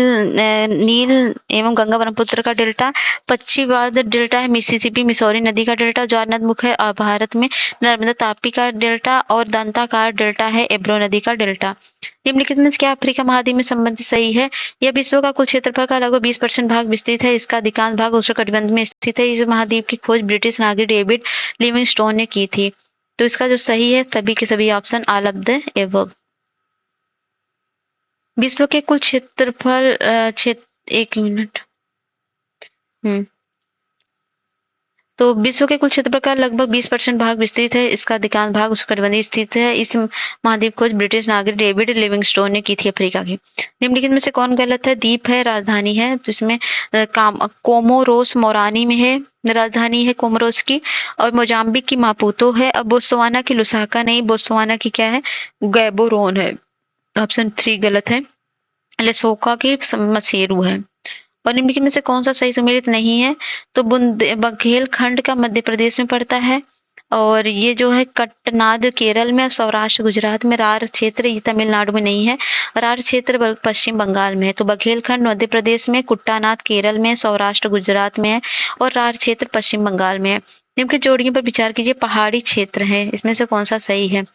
एवं गंगा ब्रह्मपुत्र का डेल्टा, पक्षीपात डेल्टा है मिसिसिपी मिसौरी नदी का डेल्टा, ज्वारनदमुख है भारत में नर्मदा ताप्ती का डेल्टा, और दंताकार डेल्टा है एब्रो नदी का डेल्टा। निम्नलिखित में क्या अफ्रीका महाद्वीप में संबंधित सही है? यह विश्व का कुल क्षेत्रफल का लगभग 20% भाग विस्तृत है। इसका अधिकांश भाग उष्णकटिबंध में स्थित है। इस महाद्वीप की खोज ब्रिटिश नागरिक डेविड लिविंगस्टोन ने की थी। तो इसका जो सही है सभी के सभी option all of the above. विश्व के कुल क्षेत्रफल एक मिनट तो विश्व के कुल क्षेत्रफल का लगभग 20% भाग विस्तृत है। इसका अधिकांश भाग उष्णकटिबंधीय स्थित है। इस महाद्वीप खोज ब्रिटिश नागरिक डेविड लिविंगस्टोन ने की थी अफ्रीका की। निम्नलिखित में से कौन गलत है? द्वीप है, राजधानी है, तो इसमें कोमोरोस मोरानी में है, राजधानी है कोमोरोस की, और मोजाम्बिक की मापुतो है। अब बोत्सवाना की लुसाका नहीं, बोत्सवाना की क्या है? गैबोरोन है। ऑप्शन 3 गलत है। लेसोका की मसेरू है। और निम्नलिखित में से कौन सा सही सम्मिलित नहीं है? तो बुंदेलखंड का मध्य प्रदेश में पड़ता है, और ये जो है कट्टनाद केरल में, सौराष्ट्र गुजरात में, रार क्षेत्र ये तमिलनाडु में नहीं है, रार क्षेत्र पश्चिम बंगाल में है। तो बघेलखंड मध्य प्रदेश में, कुट्टानाद केरल में, सौराष्ट्र गुजरात में है, और रार क्षेत्र पश्चिम बंगाल में है। निम्नलिखित जोड़ियों पर विचार कीजिए। पहाड़ी क्षेत्र है, इसमें से कौन सा सही है?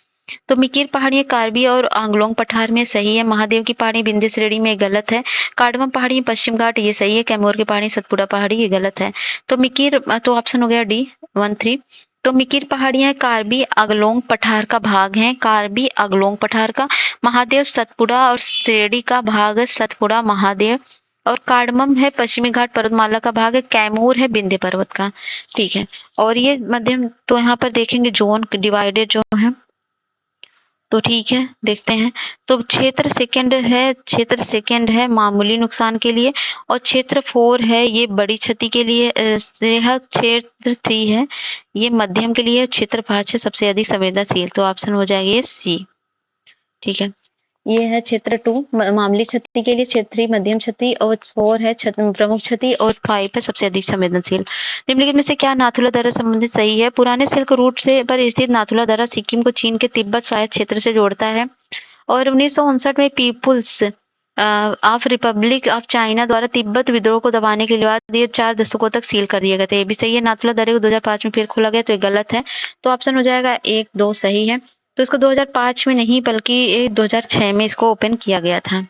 तो मिकिर पहाड़ियां कार्बी और आंगलोंग पठार में सही है। महादेव की पहाड़ी विंध्य श्रेणी में गलत है। कार्डमम पहाड़ी पश्चिम घाट ये सही है। कैमूर की पहाड़ी सतपुड़ा पहाड़ी ये गलत है। तो मिकिर तो ऑप्शन हो गया डी 1 3। तो मिकिर पहाड़ियां कार्बी अगलोंग पठार का भाग हैं, कार्बी अगलोंग पठार का। महादेव सतपुड़ा और श्रेणी का भाग सतपुड़ा महादेव, और कार्डमम है पश्चिमी घाट पर्वतमाला का भाग है, कैमूर है विंध्य पर्वत का। ठीक है, और ये मध्यम तो यहाँ पर देखेंगे जोन डिवाइडेड जो है, तो ठीक है देखते हैं। तो क्षेत्र सेकंड है मामूली नुकसान के लिए, और क्षेत्र 4 है ये बड़ी क्षति के लिए। क्षेत्र 3 है ये मध्यम के लिए, क्षेत्र 5 है सबसे अधिक संवेदनशील। तो ऑप्शन हो जाएगा सी। ठीक है, ये है क्षेत्र 2 मामूली क्षति के लिए, क्षेत्र 3 मध्यम क्षति, और 4 है प्रमुख क्षति, और 5 है सबसे अधिक संवेदनशील। निम्नलिखित में से क्या नाथुला दर्रा संबंधित सही है? पुराने सिल्क रूट से पर स्थित नाथुला दर्रा सिक्किम को चीन के तिब्बत स्वायत्त क्षेत्र से जोड़ता है, और 1959 में peoples of republic of China द्वारा तिब्बत विद्रोह को दबाने के बाद ये 4 दशकों तक सील कर दिए गए थे। ये भी सही है। नाथुला दर्रे को 2005 में फिर खोला गया, तो ये गलत है। तो ऑप्शन हो जाएगा 1 2 सही है। तो इसको 2005 में नहीं बल्कि 2006 में इसको ओपन किया गया था।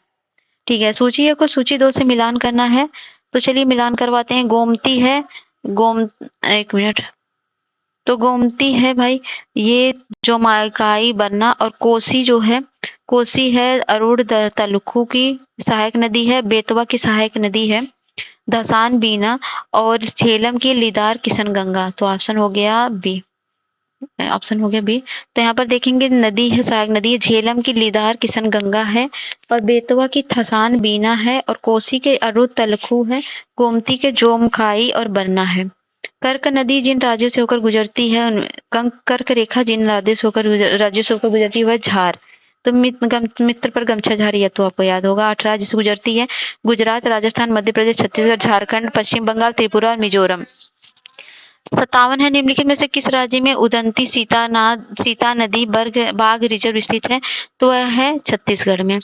ठीक है, सूची 1 को सूची 2 से मिलान करना है, तो चलिए मिलान करवाते हैं। गोमती है, एक मिनट, तो गोमती है भाई ये जो माकाई बरना, और कोसी जो है, कोसी है अरुण तालुकू की सहायक नदी है, बेतवा की सहायक नदी है, धसान बीना, और झेलम की लीदार किशन गंगा। तो ऑप्शन हो गया बी। तो यहाँ पर देखेंगे नदी है सहायक नदी है, झेलम की लीदार किशन गंगा है, और बेतवा की थसान बीना है, और कोसी के अरुण तलखू है, गोमती के जोमखाई और बरना है। कर्क नदी जिन राज्यों से होकर गुजरती है, कर्क रेखा जिन राज्यों से होकर गुजरती है वह झार। तो मित्र पर गमछा झार, यह तो आपको याद होगा। 8 राज्य से गुजरती है, गुजरात, राजस्थान, मध्य प्रदेश, छत्तीसगढ़, झारखंड, पश्चिम बंगाल, त्रिपुरा और मिजोरम। 57 है। निम्नलिखित में से किस राज्य में उदंती सीता नदी बाघ रिजर्व स्थित है? तो वह है छत्तीसगढ़ में।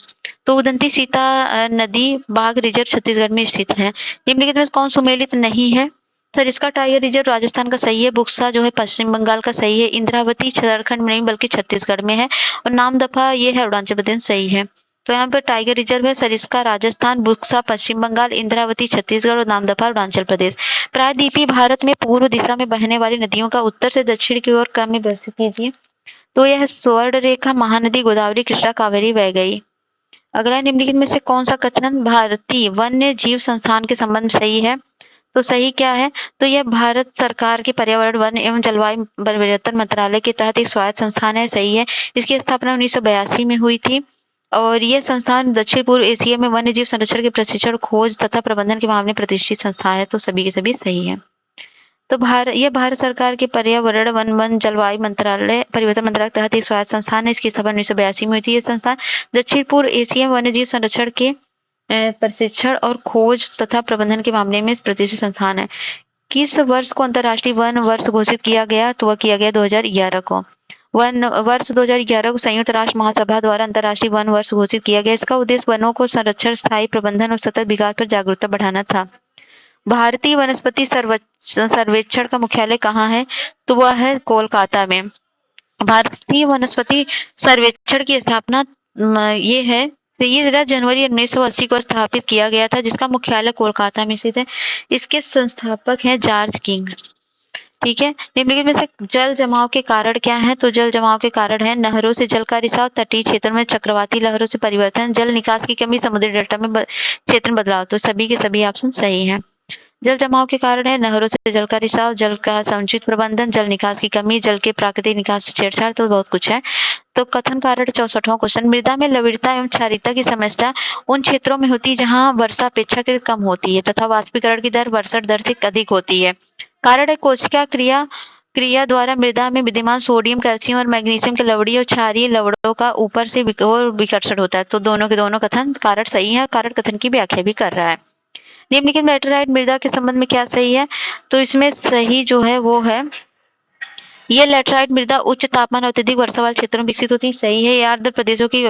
तो उदंती सीता नदी बाघ रिजर्व छत्तीसगढ़ में स्थित है। निम्नलिखित में कौन सुमेलित नहीं है? सर इसका टाइगर रिजर्व राजस्थान का सही है, बुक्सा जो है पश्चिम बंगाल का सही है, इंद्रावती झारखंड में नहीं बल्कि छत्तीसगढ़ में है, और नामदफा ये है अरुणाचल प्रदेश सही है। तो यहाँ पर टाइगर रिजर्व है सरिस्का राजस्थान, बुक्सा पश्चिम बंगाल, इंद्रावती छत्तीसगढ़ और नामदफा अरुणाचल प्रदेश। प्रायद्वीपीय भारत में पूर्व दिशा में बहने वाली नदियों का उत्तर से दक्षिण की ओर क्रम में वर्णित कीजिए। तो यह स्वर्ण रेखा, महानदी, गोदावरी, कृष्णा, कावेरी, वैगई। अगला निम्नलिखित में से कौन सा कथन भारतीय वन्य जीव संस्थान के संबंध सही है? तो सही क्या है? तो यह भारत सरकार के पर्यावरण, वन एवं जलवायु परिवर्तन मंत्रालय के तहत एक स्वायत्त संस्थान है। सही है। इसकी स्थापना 1982 में हुई थी, और यह संस्थान दक्षिण पूर्व एशिया में वन्य जीव संरक्षण के प्रशिक्षण, खोज तथा प्रबंधन के मामले में प्रतिष्ठित संस्था है। तो सभी के सभी सही है। तो यह भारत सरकार के पर्यावरण, वन जलवायु मंत्रालय परिवर्तन मंत्रालय के तहत एक स्वायत्त संस्थान है। इसकी स्थापना 1982 में हुई थी। यह संस्थान दक्षिण पूर्व एशिया में वन्य जीव संरक्षण के प्रशिक्षण और खोज तथा प्रबंधन के मामले में प्रतिष्ठित संस्थान है। किस वर्ष को अंतर्राष्ट्रीय वन वर्ष घोषित किया गया? तो वह किया गया 2011 को। वन वर्ष 2011 को संयुक्त राष्ट्र महासभा द्वारा अंतर्राष्ट्रीय वन वर्ष घोषित किया गया। इसका उद्देश्य वनों को संरक्षण, स्थायी प्रबंधन और सतत विकास पर जागरूकता बढ़ाना था। भारतीय वनस्पति सर्वेक्षण का मुख्यालय कहाँ है? तो वह है कोलकाता में। भारतीय वनस्पति सर्वेक्षण की स्थापना ये है 23 जनवरी 1980 को स्थापित किया गया था, जिसका मुख्यालय कोलकाता में स्थित है। इसके संस्थापक हैं जॉर्ज किंग। ठीक है। निम्नलिखित में से जल जमाव के कारण क्या है? तो जल जमाव के कारण है नहरों से जल का रिसाव, तटीय क्षेत्रों में चक्रवाती लहरों से परिवर्तन, जल निकास की कमी, समुद्री डेल्टा में क्षेत्र में बदलाव। तो सभी के सभी ऑप्शन सही हैं। जल जमाव के कारण है नहरों से जल का रिसाव, जल का समुचित प्रबंधन, जल निकास की कमी, जल के प्राकृतिक निकास से छेड़छाड़। तो बहुत कुछ है। तो कथन कारण 64वां क्वेश्चन, मृदा में लवणता एवं क्षारीयता की समस्या उन क्षेत्रों में होती है जहां वर्षा अपेक्षाकृत कम होती है तथा वाष्पीकरण की दर वर्षा दर से अधिक होती है। कारण है कोशिका क्रिया द्वारा मृदा में विद्यमान सोडियम, कैल्शियम और मैग्नीशियम के लवणीय और क्षारीय लवणों का ऊपर से विकर्षण होता है। तो दोनों के दोनों कथन कारण सही है और कारण कथन की व्याख्या भी कर रहा है। निम्नलिखित लैटेराइट मृदा के संबंध में क्या सही है? तो इसमें सही जो है वो है ये लैटेराइट मृदा उच्च तापमान और अत्यधिक वर्षा वाले क्षेत्रों में विकसित होती है। सही है। ये आर्द्र प्रदेशों की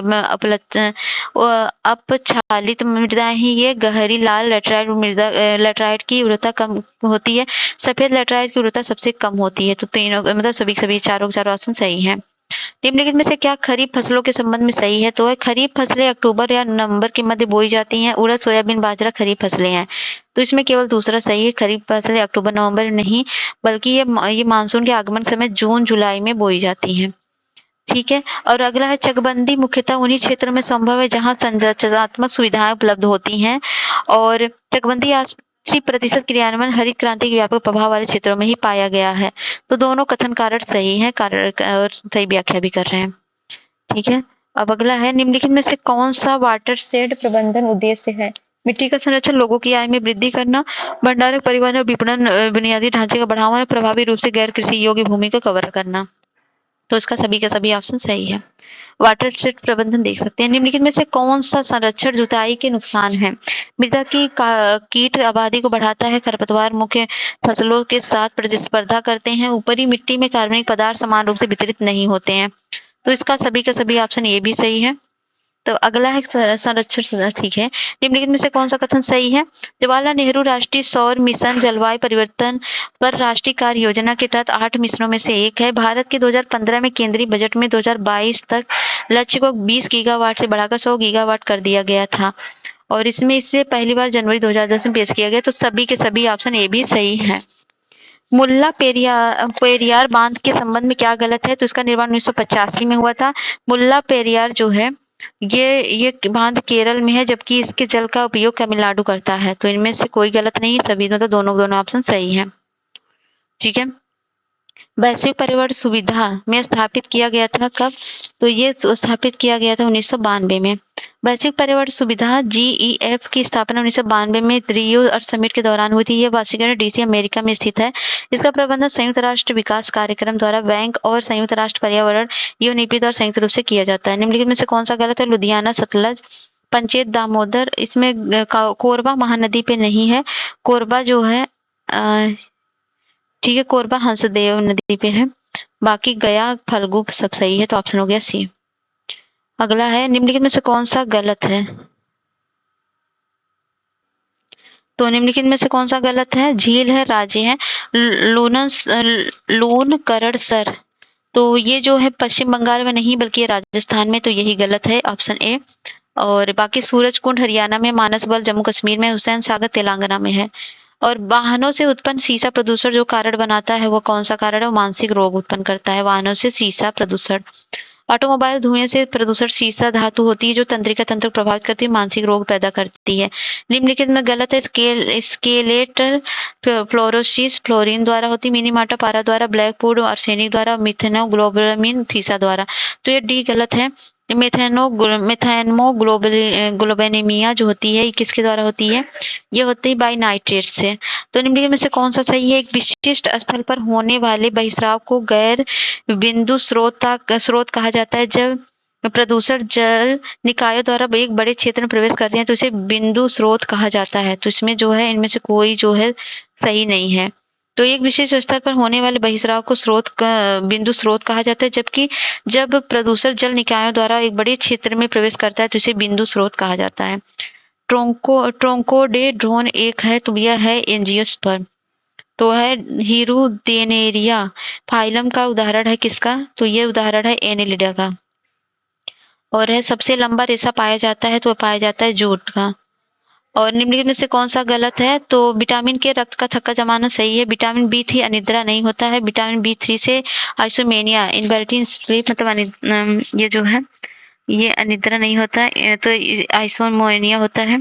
अपक्षालित मृदाएं ही ये गहरी लाल लैटेराइट की उर्वरता कम होती है। सफेद लैटेराइट की उर्वरता सबसे कम होती है। तो तीनों मतलब सभी चारों ऑप्शन सही है। निम्नलिखित में से क्या खरीफ फसलों के संबंध में सही है? तो है खरीफ फसलें अक्टूबर या नवंबर के मध्य बोई जाती हैं। उड़द, सोयाबीन, बाजरा खरीफ फसलें हैं। तो इसमें केवल दूसरा सही है। खरीफ फसलें अक्टूबर नवंबर नहीं बल्कि ये मानसून के आगमन समय जून जुलाई में बोई जाती हैं। ठीक है। और अगला है चकबंदी मुख्यतः उन्हीं क्षेत्रों में संभव है जहां संरचनात्मक सुविधाएं उपलब्ध होती हैं और चकबंदी 80% क्रियान्वयन हरित क्रांति के व्यापक प्रभाव वाले क्षेत्रों में ही पाया गया है। तो दोनों कथन कारण सही है और सही व्याख्या भी कर रहे हैं। ठीक है। अब अगला है निम्नलिखित में से कौन सा वाटरशेड प्रबंधन उद्देश्य है? मिट्टी का संरक्षण, लोगों की आय में वृद्धि करना, भंडारण, परिवहन और विपणन बुनियादी ढांचे का बढ़ावा, प्रभावी रूप से गैर कृषि योग्य भूमि को कवर करना। तो इसका सभी का सभी ऑप्शन सही है। वाटरशेड प्रबंधन देख सकते हैं। निम्नलिखित में से कौन सा संरक्षण जुताई के नुकसान है? मृदा की कीट आबादी को बढ़ाता है, खरपतवार मुख्य फसलों के साथ प्रतिस्पर्धा करते हैं, ऊपरी मिट्टी में कार्बनिक पदार्थ समान रूप से वितरित नहीं होते हैं। तो इसका सभी का सभी ऑप्शन ये भी सही है। तो अगला है संरक्षण। ठीक है। निम्नलिखित में से कौन सा कथन सही है? जवाहरलाल नेहरू राष्ट्रीय सौर मिशन जलवायु परिवर्तन पर राष्ट्रीय कार्य योजना के तहत 8 मिशनों में से एक है। भारत के 2015 में केंद्रीय बजट में 2022 तक लक्ष्य को 20 गीगावाट से बढ़ाकर 100 गीगावाट कर दिया गया था और इसमें इसे पहली बार जनवरी 2010 में पेश किया गया। तो सभी के सभी ऑप्शन ए भी सही है। मुल्ला पेरियार बांध के संबंध में क्या गलत है? तो इसका निर्माण 1985 में हुआ था। मुल्ला पेरियार जो है ये बांध केरल में है जबकि इसके जल का उपयोग तमिलनाडु करता है। तो इनमें से कोई गलत नहीं, सभी तो दोनों ऑप्शन सही है। ठीक है। वैश्विक पर्यावरण सुविधा में स्थापित किया गया था कब? तो ये स्थापित किया गया था 1992 में। वैश्विक पर्यावरण सुविधा GEF की स्थापना 1992 में रियो अर्थ समिट के दौरान हुई थी। यह वाशिंगटन DC अमेरिका में स्थित है। इसका प्रबंधन संयुक्त राष्ट्र विकास कार्यक्रम द्वारा बैंक और संयुक्त राष्ट्र पर्यावरण UNEP द्वारा संयुक्त रूप से किया जाता है। निम्नलिखित में से कौन सा गलत है? लुधियाना सतलज पंचेत दामोदर, इसमें कोरबा महानदी पे नहीं है। कोरबा जो है ठीक है, कोरबा हंसदेव नदी पे है। बाकी गया फल्गु सब सही है। तो ऑप्शन हो गया सी। अगला है निम्नलिखित में से कौन सा गलत है? तो निम्नलिखित में से कौन सा गलत है? झील है, राज्य है लून करड़सर। तो ये जो है पश्चिम बंगाल में नहीं बल्कि राजस्थान में। तो यही गलत है, ऑप्शन ए। और बाकी सूरज कुंड हरियाणा में, मानसबल जम्मू कश्मीर में, हुसैन सागर तेलंगाना में है। और वाहनों से उत्पन्न सीसा प्रदूषण जो कारण बनाता है वो कौन सा कारण है? वो मानसिक रोग उत्पन्न करता है। वाहनों से सीसा प्रदूषण, ऑटोमोबाइल धुएं से प्रदूषण सीसा धातु होती है जो तंत्रिका तंत्र को प्रभावित करती है, मानसिक रोग पैदा करती है। निम्नलिखित में गलत है। स्केलेटल फ्लोरोसिस फ्लोरीन द्वारा होती, मिनीमाटा पारा द्वारा, ब्लैकवुड आर्सेनिक द्वारा, मिथेनोग्लोबिन सीसा द्वारा। तो ये डी गलत है। मेथेनोग्लोबिनेमिया जो होती है ये किसके द्वारा होती है? ये होती है बाई नाइट्रेट से। तो निम्नलिखित में से कौन सा सही है? एक विशिष्ट स्थल पर होने वाले बहिस्राव को गैर बिंदु स्रोत कहा जाता है जब प्रदूषण जल निकायों द्वारा एक बड़े क्षेत्र में प्रवेश करते हैं तो इसे बिंदु स्रोत कहा जाता है। तो इसमें जो है इनमें से कोई जो है सही नहीं है। तो एक विशेष स्तर पर होने वाले बहिस्राव को बिंदु स्रोत कहा जाता है, जबकि जब प्रदूषण जल निकायों द्वारा एक बड़े क्षेत्र में प्रवेश करता है तो इसे बिंदु स्रोत कहा जाता है। ट्रोंकोडेड्रोन एक है तो यह है एंजियोस्पर्म। तो है हीरुदेनेरिया फाइलम का उदाहरण है किसका? तो ये उदाहरण है एनेलिडा का। और है सबसे लंबा रेशा पाया जाता है तो पाया जाता है जूट का। और निम्नलिखित में से कौन सा गलत है? तो विटामिन के रक्त का थक्का जमाना सही है। विटामिन बी3 अनिद्रा नहीं होता है। विटामिन बी3 से आइसोमेनिया इनवर्टिंग स्लीप मतलब ये जो है ये अनिद्रा नहीं होता है, तो आइसोमोनिया होता है।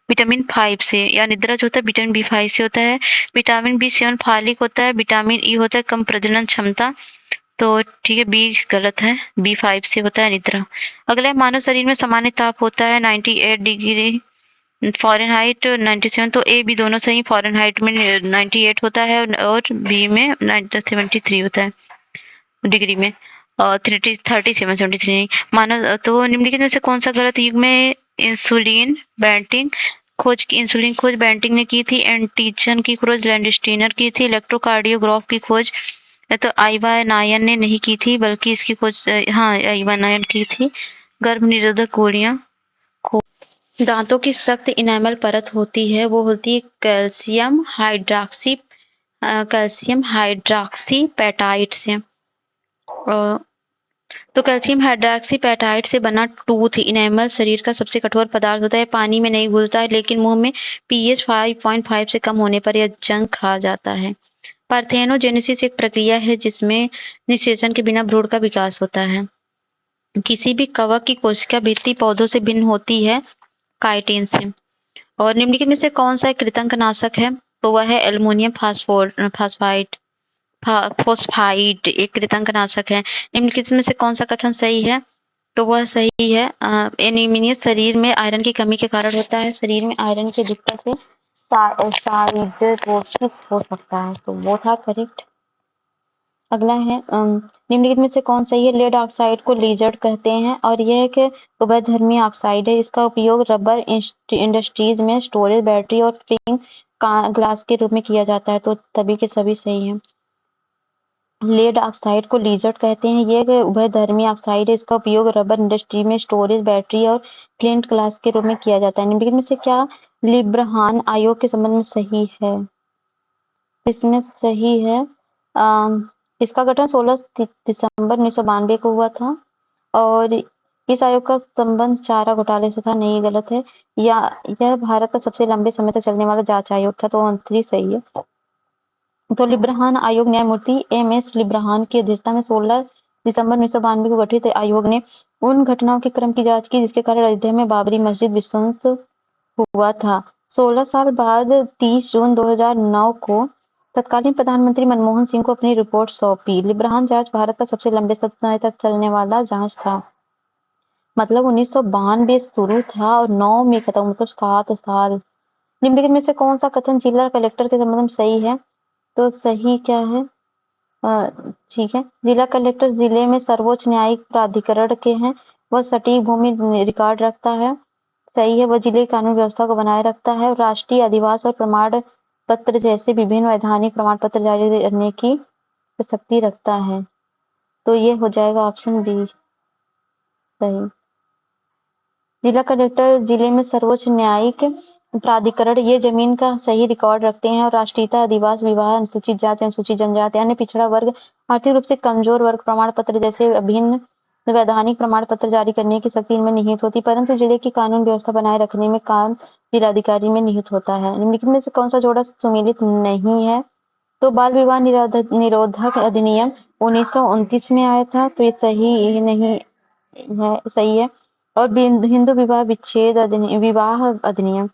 विटामिन 5 से या निद्रा जो होता है विटामिन बी5 से होता है। विटामिन बी7 फॉलिक होता है। विटामिन ई होता है कम प्रजनन क्षमता। तो ठीक है, बी गलत है, बी5 से होता है निद्रा। अगला है मानव शरीर में सामान्य ताप होता है 98 डिग्री फ़ारेनहाइट 97, तो ए बी दोनों सही। फ़ारेनहाइट में 98 होता है और बी में 73 होता है डिग्री में, और 3773 नहीं। मानव तो निम्नलिखित में से कौन सा गलत? युग में इंसुलिन बेंटिंग ने की थी। एंटीजन की खोज लैंडस्टीनर की थी। इलेक्ट्रोकार्डियोग्राफ की खोज तो आइवा नायन ने नहीं की थी, बल्कि इसकी खोज हाँ आइवा नायन की थी। गर्भ निरोधक गोलियां दांतों की सख्त इनेमल परत होती है, वो होती है कैल्शियम हाइड्रॉक्सी पेटाइट से। तो कैल्शियम हाइड्रॉक्सीपेटाइट से बना टूथ इनेमल शरीर का सबसे कठोर पदार्थ होता है। पानी में नहीं घुलता है, लेकिन मुंह में पीएच 5.5 से कम होने पर यह जंग खा जाता है। पार्थेनोजेनेसिस एक प्रक्रिया है जिसमें निषेचन के बिना भ्रूण का विकास होता है। किसी भी कवक की कोशिका भित्ति पौधों से भिन्न होती है काइटिन से। और निम्नलिखित में से कौन सा कृंतकनाशक है? तो वह है एल्युमिनियम फोस्फाइड एक कृंतकनाशक है। निम्नलिखित में से कौन सा कथन सही है? तो वह सही है। एनीमिया शरीर में आयरन की कमी के कारण होता है। शरीर में आयरन की दिक्कत से साइडरोसिस हो सकता है, तो वो था करेक्ट। अगला है निम्नलिखित में से कौन सही है? लेड ऑक्साइड को लीजर्ड कहते हैं और यह एक उभयधर्मी ऑक्साइड है। इसका उपयोग रबर इंडस्ट्रीज में स्टोरेज, बैटरी और क्लीन ग्लास के रूप में किया जाता है, तो सभी के सभी सही है। लेड ऑक्साइड को लीजर्ड कहते हैं। ये एक उभयधर्मी ऑक्साइड है। इसका उपयोग रबर इंडस्ट्री में स्टोरेज, बैटरी और फ्लिंट ग्लास के रूप में किया जाता है। निम्नलिखित में से क्या लिब्रहान आयोग के संबंध में सही है? इसमें सही है। इसका गठन 16 दिसंबर 1992 को हुआ था और इस आयोग का संबंध चारा घोटाले से था। नहीं, गलत है। यह भारत का सबसे लंबे समय तक चलने वाला जांच आयोग था, तो 29 सही है। तो लिब्रहान आयोग न्यायमूर्ति एम.एस. लिब्रहान की अध्यक्षता में 16 दिसंबर 1992 को गठित आयोग ने उन घटनाओं के क्रम की जांच की जिसके कारण अयोध्या में बाबरी मस्जिद विध्वंस हुआ था। 16 साल बाद 30 जून 2009 को तत्कालीन प्रधानमंत्री मनमोहन सिंह को अपनी रिपोर्ट सौंपी। लिब्रहान जांच भारत का सबसे लंबे समय तक चलने वाला जांच था। मतलब 1992 शुरू था और 9 में खत्म, मतलब 7 साल। निम्नलिखित में से कौन सा कथन जिला कलेक्टर के संबंध में सही है? तो सही क्या है? ठीक है, जिला कलेक्टर जिले में सर्वोच्च न्यायिक प्राधिकरण के हैं। वह सटीक भूमि रिकॉर्ड रखता है। सही है, वह जिले की कानून व्यवस्था को बनाए रखता है और राष्ट्रीय अधिवास और प्रमाण पत्र जैसे विभिन्न वैधानिक प्रमाण पत्र जारी करने की शक्ति रखता है। तो ये हो जाएगा ऑप्शन बी सही। जिला कलेक्टर जिले में सर्वोच्च न्यायिक प्राधिकरण ये जमीन का सही रिकॉर्ड रखते हैं और राष्ट्रीयता, अधिवास, विवाह, अनुसूचित जाति, अनुसूचित जनजाति, अन्य पिछड़ा वर्ग, आर्थिक रूप से कमजोर वर्ग प्रमाण पत्र जैसे अभिन्न वैधानिक प्रमाण पत्र जारी करने की शक्ति इनमें निहित होती, परंतु जिले की कानून व्यवस्था बनाए रखने में काम जिलाधिकारी में निहित होता है। निम्नलिखित में से कौन सा जोड़ा सुमेलित नहीं है? तो बाल विवाह निरोधक अधिनियम 1929 में आया था, तो ये सही नहीं है, सही है। और हिंदू विवाह अधिनियम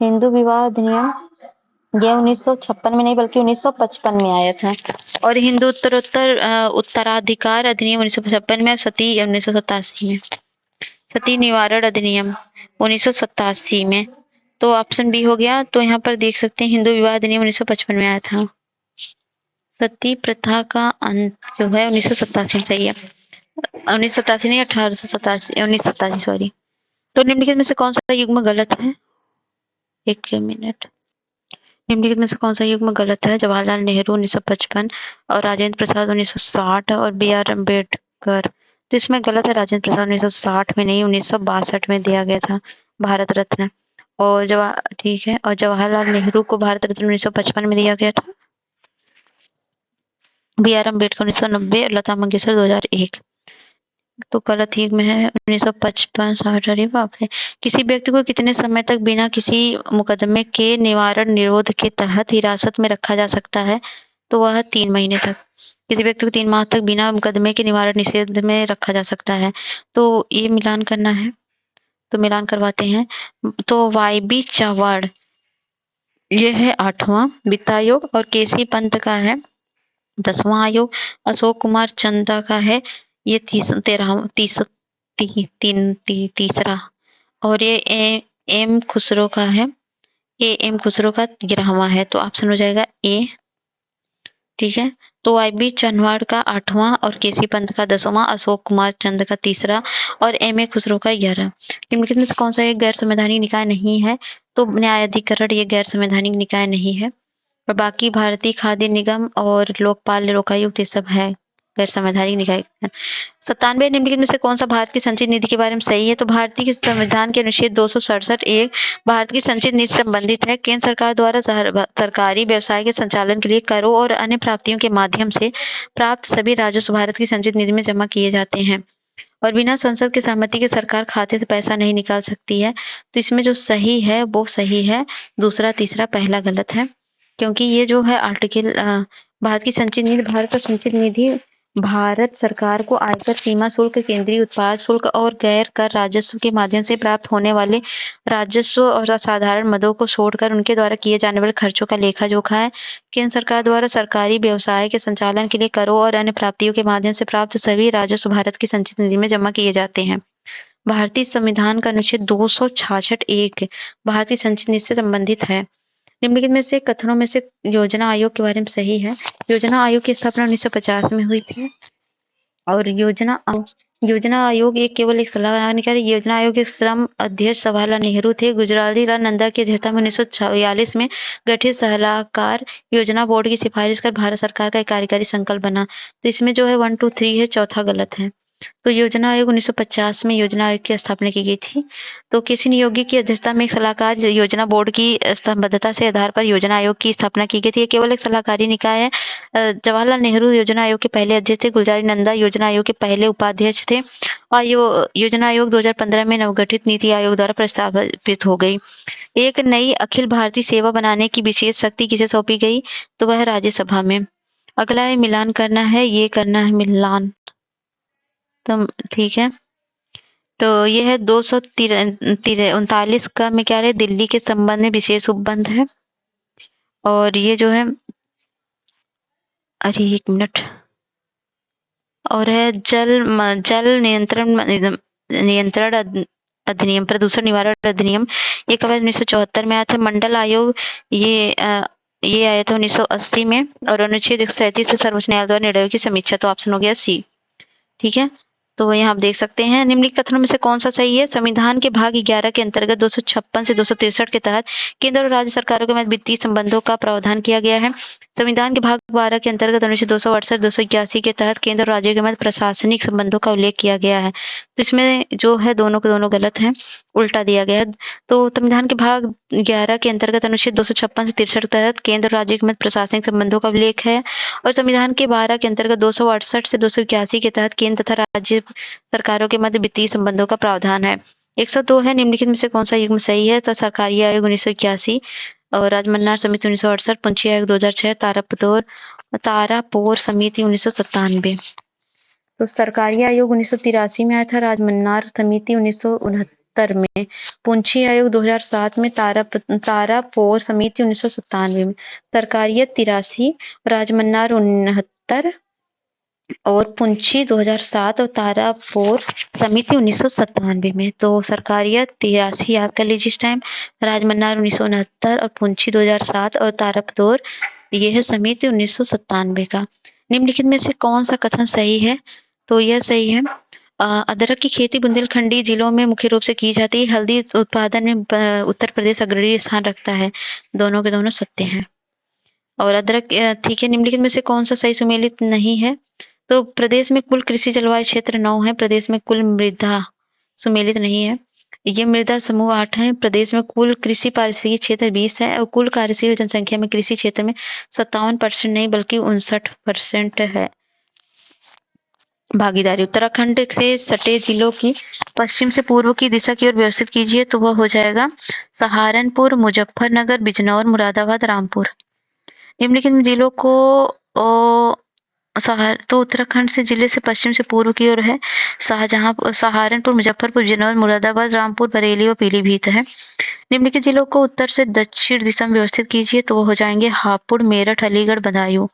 हिंदू विवाह अधिनियम ये 1956 में नहीं बल्कि 1955 में आया था। और हिंदू उत्तराधिकार अधिनियम 1955 में, सती 1987 में, सती निवारण अधिनियम 1987 में। तो ऑप्शन बी हो गया। तो यहाँ पर देख सकते हैं हिंदू विवाह अधिनियम 1955 में आया था। सती प्रथा का अंत जो है 1987 में सही है। 1987 नहीं, 1887, 1987 सॉरी। तो निम्नलिखित में से कौन सा युग्म गलत है? एक मिनट। निम्नलिखित में से कौन सा युग्म गलत है? जवाहरलाल नेहरू 1955 और राजेंद्र प्रसाद 1960 और बी आर अम्बेडकर। तो इसमें गलत है, राजेंद्र प्रसाद 1960 में नहीं, 1962 में दिया गया था भारत रत्न। और ठीक है, और जवाहरलाल नेहरू को भारत रत्न 1955 में दिया गया था। बी आर अम्बेडकर 1990 और लता मंगेशकर 2001। तो गलत ही में है 1955 60। अरे बाप रे। किसी व्यक्ति को कितने समय तक बिना किसी मुकदमे के निवारण निरोध के तहत हिरासत में रखा जा सकता है? तो वह 3 महीने तक। किसी व्यक्ति को 3 माह तक बिना मुकदमे के निवारण निषेध में रखा जा सकता है। तो ये मिलान करना है, तो मिलान करवाते हैं। तो वाई बी चावड़ ये है 8वां वित्त आयोग और केसी पंत का है 10वां आयोग। अशोक कुमार चंदा का है ये तीसरा। और ये एम खुसरो का है, ए एम खुसरो का 11वां है। तो ऑप्शन हो जाएगा ए। ठीक है, तो आई बी चनवाड़ का 8वां और केसी पंत का 10वां, अशोक कुमार चंद का 3रा और एम ए खुसरो का 11। निम्नलिखित में से कौन सा एक गैर संवैधानिक निकाय नहीं है? तो न्यायाधिकरण ये गैर संवैधानिक निकाय नहीं है। और बाकी भारतीय खाद्य निगम और लोकपाल लोकायुक्त ये सब है गैर संवैधानिक निकाय। 97 निम्नलिखित में से कौन सा भारत की संचित निधि के बारे में सही है? तो भारतीय संविधान के अनुच्छेद 267 एक भारत की संचित निधि से संबंधित है। केंद्र सरकार द्वारा सरकारी व्यवसाय के संचालन के लिए करों और अन्य प्राप्तियों के माध्यम से प्राप्त सभी राजस्व भारत की संचित निधि में जमा किए जाते हैं और बिना संसद की सहमति के सरकार खाते से पैसा नहीं निकाल सकती है। तो इसमें जो सही है वो सही है, दूसरा तीसरा पहला गलत है। क्योंकि ये जो है आर्टिकल भारत की संचित निधि, भारत का संचित निधि भारत सरकार को आयकर, सीमा शुल्क, केंद्रीय उत्पाद शुल्क और गैर कर राजस्व के माध्यम से प्राप्त होने वाले राजस्व और असाधारण मदों को छोड़कर उनके द्वारा किए जाने वाले खर्चों का लेखा जोखा है। केंद्र सरकार द्वारा सरकारी व्यवसाय के संचालन के लिए करों और अन्य प्राप्तियों के माध्यम से प्राप्त सभी राजस्व भारत की संचित निधि में जमा किए जाते हैं। भारतीय संविधान का अनुच्छेद 266 एक भारतीय संचित निधि से संबंधित है। निम्नलिखित में से कथनों में से योजना आयोग के बारे में सही है? योजना आयोग की स्थापना 1950 में हुई थी और योजना आयोग एक केवल एक सलाहकार निकाय। योजना आयोग के श्रम अध्यक्ष जवाहरलाल नेहरू थे। गुजराती लाल नंदा की अध्यक्षता में 1946 में गठित सलाहकार योजना बोर्ड की सिफारिश कर भारत सरकार का एक कार्यकारी संकल्प बना। तो इसमें जो है 1 2 3 है, चौथा गलत है। तो योजना आयोग 1950 में योजना आयोग की स्थापना की गई थी। तो किसी नियोगी की अध्यक्षता में एक सलाहकार योजना बोर्ड की संबद्धता से आधार पर योजना आयोग की स्थापना की गई थी। ये केवल एक सलाहकारी निकाय है। जवाहरलाल नेहरू योजना आयोग के पहले अध्यक्ष थे। गुलजारी नंदा योजना आयोग के पहले उपाध्यक्ष थे और योजना आयोग 2015 में नवगठित नीति आयोग द्वारा प्रस्तावित हो गई। एक नई अखिल भारतीय सेवा बनाने की विशेष शक्ति किसे सौंपी गई? तो वह राज्यसभा में। अगला है मिलान करना है, ये करना है मिलान। तो ठीक है, तो ये है 239 का में क्या है, दिल्ली के संबंध में विशेष उपबंध है। और ये जो है, अरे एक मिनट, और है जल नियंत्रण अधिनियम, प्रदूषण निवारण अधिनियम। ये कब 1974 में आया था। मंडल आयोग ये आया था 1980 में। और अनुच्छेद 137 से सर्वोच्च न्यायालय द्वारा निर्णयों की समीक्षा। तो ऑप्शन हो गया सी। ठीक है, तो यहाँ आप देख सकते हैं निम्नलिखित कथनों में से कौन सा सही है? संविधान के भाग 11 के अंतर्गत 256 से 263 के तहत केंद्र और राज्य सरकारों के मध्य वित्तीय संबंधों का प्रावधान किया गया है। संविधान के भाग 12 के अंतर्गत अनुच्छेद 268 281 के तहत केंद्र और राज्यों के मध्य प्रशासनिक संबंधों का उल्लेख किया गया है। तो इसमें जो है दोनों के दोनों गलत है, उल्टा दिया गया है। तो संविधान के भाग 11 के अंतर्गत अनुच्छेद 256 से 63 के तहत केंद्र और राज्यों के मध्य प्रशासनिक संबंधों का उल्लेख है और संविधान के 12 के अंतर्गत 268 से 281 के तहत केंद्र तथा राज्य सरकारों के मध्य वित्तीय संबंधों का प्रावधान है। 102 है, निम्नलिखित में से कौन सा युग्म सही है? तो सरकारी आयोग 1981 और राजमन्नार समिति 1968, पंछी आयोग 2006, तारापोर समिति 1997। तो सरकारी आयोग 1983 में आया था, राजमन्नार समिति 1969 में, पुंछी आयोग 2007 में, तारापोर समिति 1997 में। सरकारियत 83, राजमन्नार 69 और पुंछी 2007 और तारापोर समिति 1997 में। तो सरकारियत 83 याद कर लीजिए इस टाइम, राजमन्नार 1969 और पुंछी 2007 और तारापोर ये है समिति 1997 का। निम्नलिखित में से कौन सा कथन सही है? तो यह सही है। अदरक की खेती बुंदेलखंडी जिलों में मुख्य रूप से की जाती है। हल्दी उत्पादन में उत्तर प्रदेश अग्रणी स्थान रखता है। दोनों के दोनों सत्य हैं। और अदरक ठीक है, निम्नलिखित में से कौन सा सही सुमेलित नहीं है? तो प्रदेश में कुल कृषि जलवायु क्षेत्र 9 है। प्रदेश में कुल मृदा सुमेलित नहीं है। ये मृदा समूह 8 है। प्रदेश में कुल कृषि पारिस्थितिक क्षेत्र 20 है और कुल कार्यशील जनसंख्या में कृषि क्षेत्र में 57% नहीं बल्कि 59% है भागीदारी। उत्तराखंड से सटे जिलों की पश्चिम से पूर्व की दिशा की ओर व्यवस्थित कीजिए तो वह हो जाएगा सहारनपुर, मुजफ्फरनगर, बिजनौर, मुरादाबाद, रामपुर। निम्नलिखित जिलों को तो उत्तराखंड से जिले से पश्चिम से पूर्व की ओर है सहारनपुर, मुजफ्फरपुर, बिजनौर, मुरादाबाद, रामपुर, बरेली और पीलीभीत है। निम्नलिखित जिलों को उत्तर से दक्षिण दिशा में व्यवस्थित कीजिए तो वो हो जाएंगे हापुड़, मेरठ, अलीगढ़, बदायूं।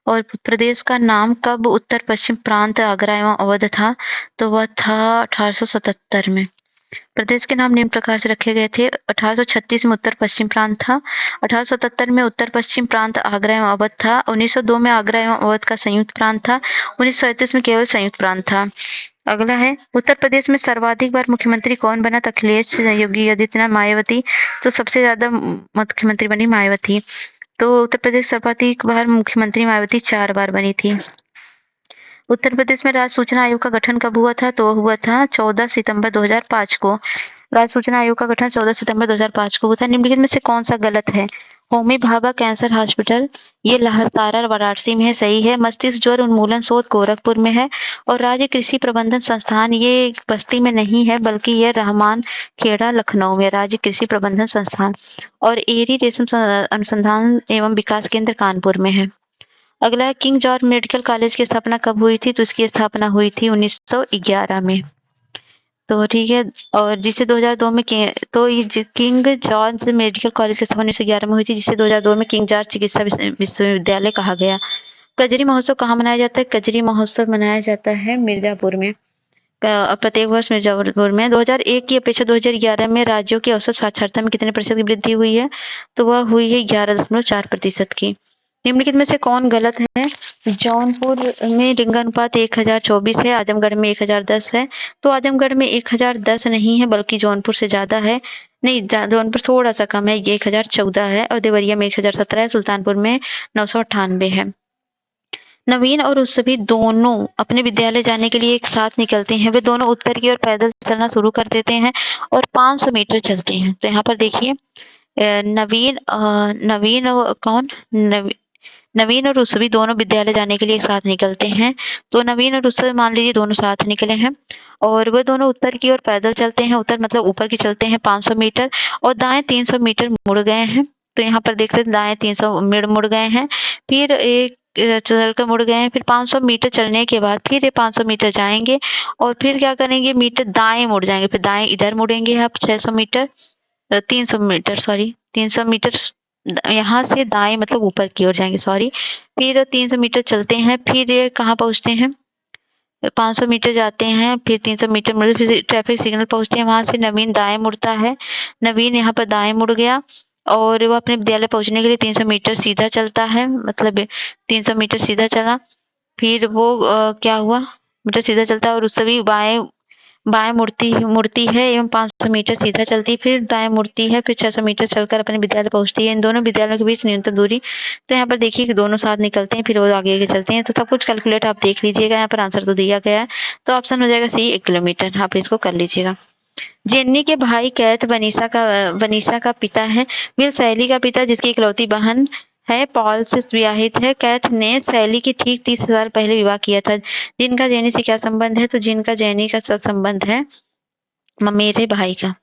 और प्रदेश का नाम कब उत्तर पश्चिम प्रांत आगरा एवं अवध था? तो वह था 1877 में। प्रदेश के नाम निम्न प्रकार से रखे गए थे। 1836 में उत्तर पश्चिम प्रांत था। 1877 में उत्तर पश्चिम प्रांत आगरा एवं अवध था। 1902 में आगरा एवं अवध का संयुक्त प्रांत था। 1937 में केवल संयुक्त प्रांत था। अगला है उत्तर प्रदेश में सर्वाधिक बार मुख्यमंत्री कौन बना? तो अखिलेश, योगी आदित्यनाथ, मायावती। तो सबसे ज्यादा मुख्यमंत्री बनी मायावती। तो उत्तर प्रदेश सर्वाधिक बार मुख्यमंत्री मायावती 4 बार बनी थी। उत्तर प्रदेश में राज्य सूचना आयोग का गठन कब हुआ था? तो हुआ था 14 सितंबर 2005 को। राज्य सूचना आयोग का गठन 14 सितंबर 2005 को हुआ था। निम्नलिखित में से कौन सा गलत है? होमी भाभा कैंसर हॉस्पिटल ये लहरतारा वाराणसी में है, सही है। मस्तिष्क ज्वर उन्मूलन शोध गोरखपुर में है। और राज्य कृषि प्रबंधन संस्थान ये बस्ती में नहीं है बल्कि ये रहमान खेड़ा लखनऊ में राज्य कृषि प्रबंधन संस्थान। और एरी रेशम अनुसंधान एवं विकास केंद्र कानपुर में है। अगला है किंग जॉर्ज मेडिकल कॉलेज की स्थापना कब हुई थी? तो इसकी स्थापना हुई थी 1911 में। तो ठीक है। और जिसे 2002 में तो ये किंग जॉर्ज मेडिकल कॉलेज की स्थापना 1911 में हुई थी जिसे 2002 में किंग जॉर्ज चिकित्सा विश्वविद्यालय कहा गया। कजरी महोत्सव कहाँ मनाया जाता है? कजरी महोत्सव मनाया जाता है मिर्जापुर में। प्रत्येक वर्ष मिर्जापुर में। 2001 की अपेक्षा 2011 में राज्यों की औसत साक्षरता में कितने प्रतिशत की वृद्धि हुई है? तो वह हुई है 11.4% की। निम्नलिखित में से कौन गलत है? जौनपुर में लिंगानुपात 1024 है, आजमगढ़ में 1010 है। तो आजमगढ़ में 1010 नहीं है बल्कि जौनपुर से ज्यादा है। नहीं, जौनपुर थोड़ा सा कम है, ये 1014 है। और देवरिया में 1017 है। सुल्तानपुर में 998 है। नवीन और सभी दोनों अपने विद्यालय जाने के लिए एक साथ निकलते हैं। वे दोनों उत्तर की ओर पैदल चलना शुरू कर देते हैं और 500 मीटर चलते हैं। तो यहाँ पर देखिए नवीन और कौन नवीन और उसवी दोनों विद्यालय जाने के लिए एक साथ निकलते हैं। तो नवीन और उसवी मान लीजिए दोनों साथ निकले हैं और वह दोनों उत्तर की ओर पैदल चलते हैं। उत्तर मतलब ऊपर की चलते हैं 500 मीटर और दाएं 300 मीटर मुड़ गए हैं। तो यहाँ पर देख सकते दाएं 300 मुड़ गए हैं। फिर एक चलकर मुड़ गए हैं। फिर 500 मीटर चलने के बाद फिर ये 500 मीटर जाएंगे और फिर क्या करेंगे? मीटर दाएं मुड़ जाएंगे। फिर दाएं इधर मुड़ेंगे आप 600 मीटर 300 मीटर 300 मीटर यहाँ से दाएं मतलब ऊपर की ओर जाएंगे फिर 300 मीटर चलते हैं। फिर ये कहाँ पहुँचते हैं? 500 मीटर जाते हैं। फिर 300 मीटर मुड़े फिर ट्रैफिक सिग्नल पहुँचते हैं। वहां से नवीन दाएं मुड़ता है। नवीन यहाँ पर दाएं मुड़ गया और वो अपने विद्यालय पहुंचने के लिए 300 मीटर सीधा चलता है। मतलब 300 मीटर सीधा चला। फिर वो क्या हुआ? मीटर सीधा चलता है और उस सभी बाएं बाएं मुड़ती है एवं 500 मीटर सीधा चलती है। फिर दाएं मुड़ती है। फिर 600 मीटर चलकर अपने विद्यालय पहुंचती है। इन दोनों विद्यालयों के बीच न्यूनतम दूरी तो यहाँ पर देखिए कि दोनों साथ निकलते हैं फिर वो आगे आगे चलते हैं। तो सब कुछ कैलकुलेट आप देख लीजिएगा। यहाँ पर आंसर तो दिया गया है। तो ऑप्शन हो जाएगा सी 1 किलोमीटर। आप इसको कर लीजिएगा। जेन्नी के भाई कैथ वनीसा का पिता है। विल सैली का पिता जिसकी इकलौती बहन है पॉल से विवाहित है। कैथ ने सैली की ठीक 30 साल पहले विवाह किया था। जिनका जेनी से क्या संबंध है? तो जिनका जेनी का संबंध है मेरे भाई का।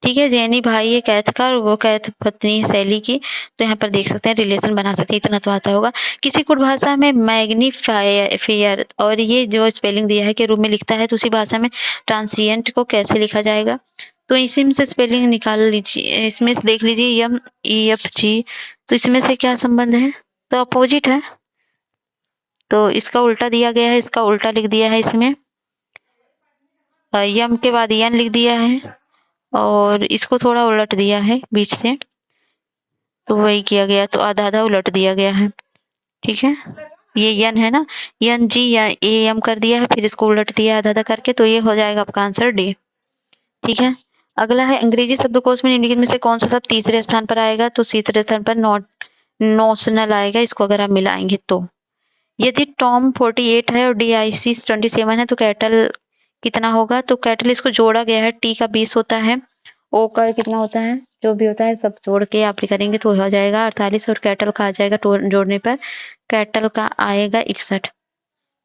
ठीक है, जेनी भाई है कैथ का और वो कैथ पत्नी है सैली की। तो यहाँ पर देख सकते हैं रिलेशन बना सकते हैं। इतना तो आता होगा। किसी कुछ भाषा में मैग्नीफायर और ये जो स्पेलिंग दिया है के रूप में लिखता है तो उसी भाषा में ट्रांसिएंट को कैसे लिखा जाएगा? तो इसी में से स्पेलिंग निकाल लीजिए। इसमें से देख लीजिए MEFG। तो इसमें से क्या संबंध है? तो अपोजिट है। तो इसका उल्टा दिया गया है। इसका उल्टा लिख दिया है। इसमें यम के बाद यन लिख दिया है और इसको थोड़ा उलट दिया है बीच से। तो वही किया गया। तो आधा आधा उलट दिया गया है। ठीक है। ये यन है ना, यन जी या ए एम कर दिया है, फिर इसको उलट दिया आधा आधा करके, तो ये हो जाएगा आपका आंसर डी। ठीक है। अगला है अंग्रेजी शब्दकोश में निम्नलिखित में से कौन सा शब्द तीसरे स्थान पर आएगा, तो तीसरे स्थान पर नॉट नोशनल आएगा, इसको अगर आप मिलाएंगे तो। यदि टॉम 48 है और DIC 27 है तो कैटल कितना होगा, तो कैटल इसको जोड़ा गया है, टी का 20 होता है, ओ का कितना होता है, जो भी होता है सब जोड़ के आप करेंगे तो हो जाएगा 48 और कैटल का आ जाएगा जोड़ने पर, कैटल का आएगा 61।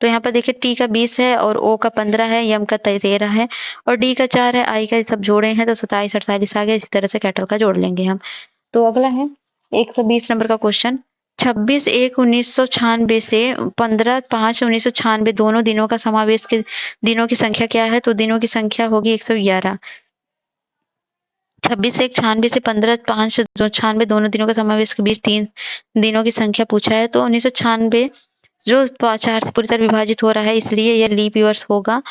तो यहाँ पर देखिए टी का 20 है और ओ का 15 है, यम का 13 है और डी का 4 है, आई का सब जोड़े हैं तो 27 48 आ गया। इसी तरह से कैटल का जोड़ लेंगे हम। तो अगला है 120 नंबर का क्वेश्चन। 26/1/1996 से 15/5/1996 दोनों दिनों का समावेश के दिनों की संख्या क्या है, तो दिनों की संख्या होगी 111। 26/1/96 से 15/5/96 दोनों दिनों का समावेश के बीच 3 दिनों की संख्या पूछा है, तो 1996 जो 4 से पूरी तरह विभाजित हो रहा है इसलिए यह लीप ईयर्स होगा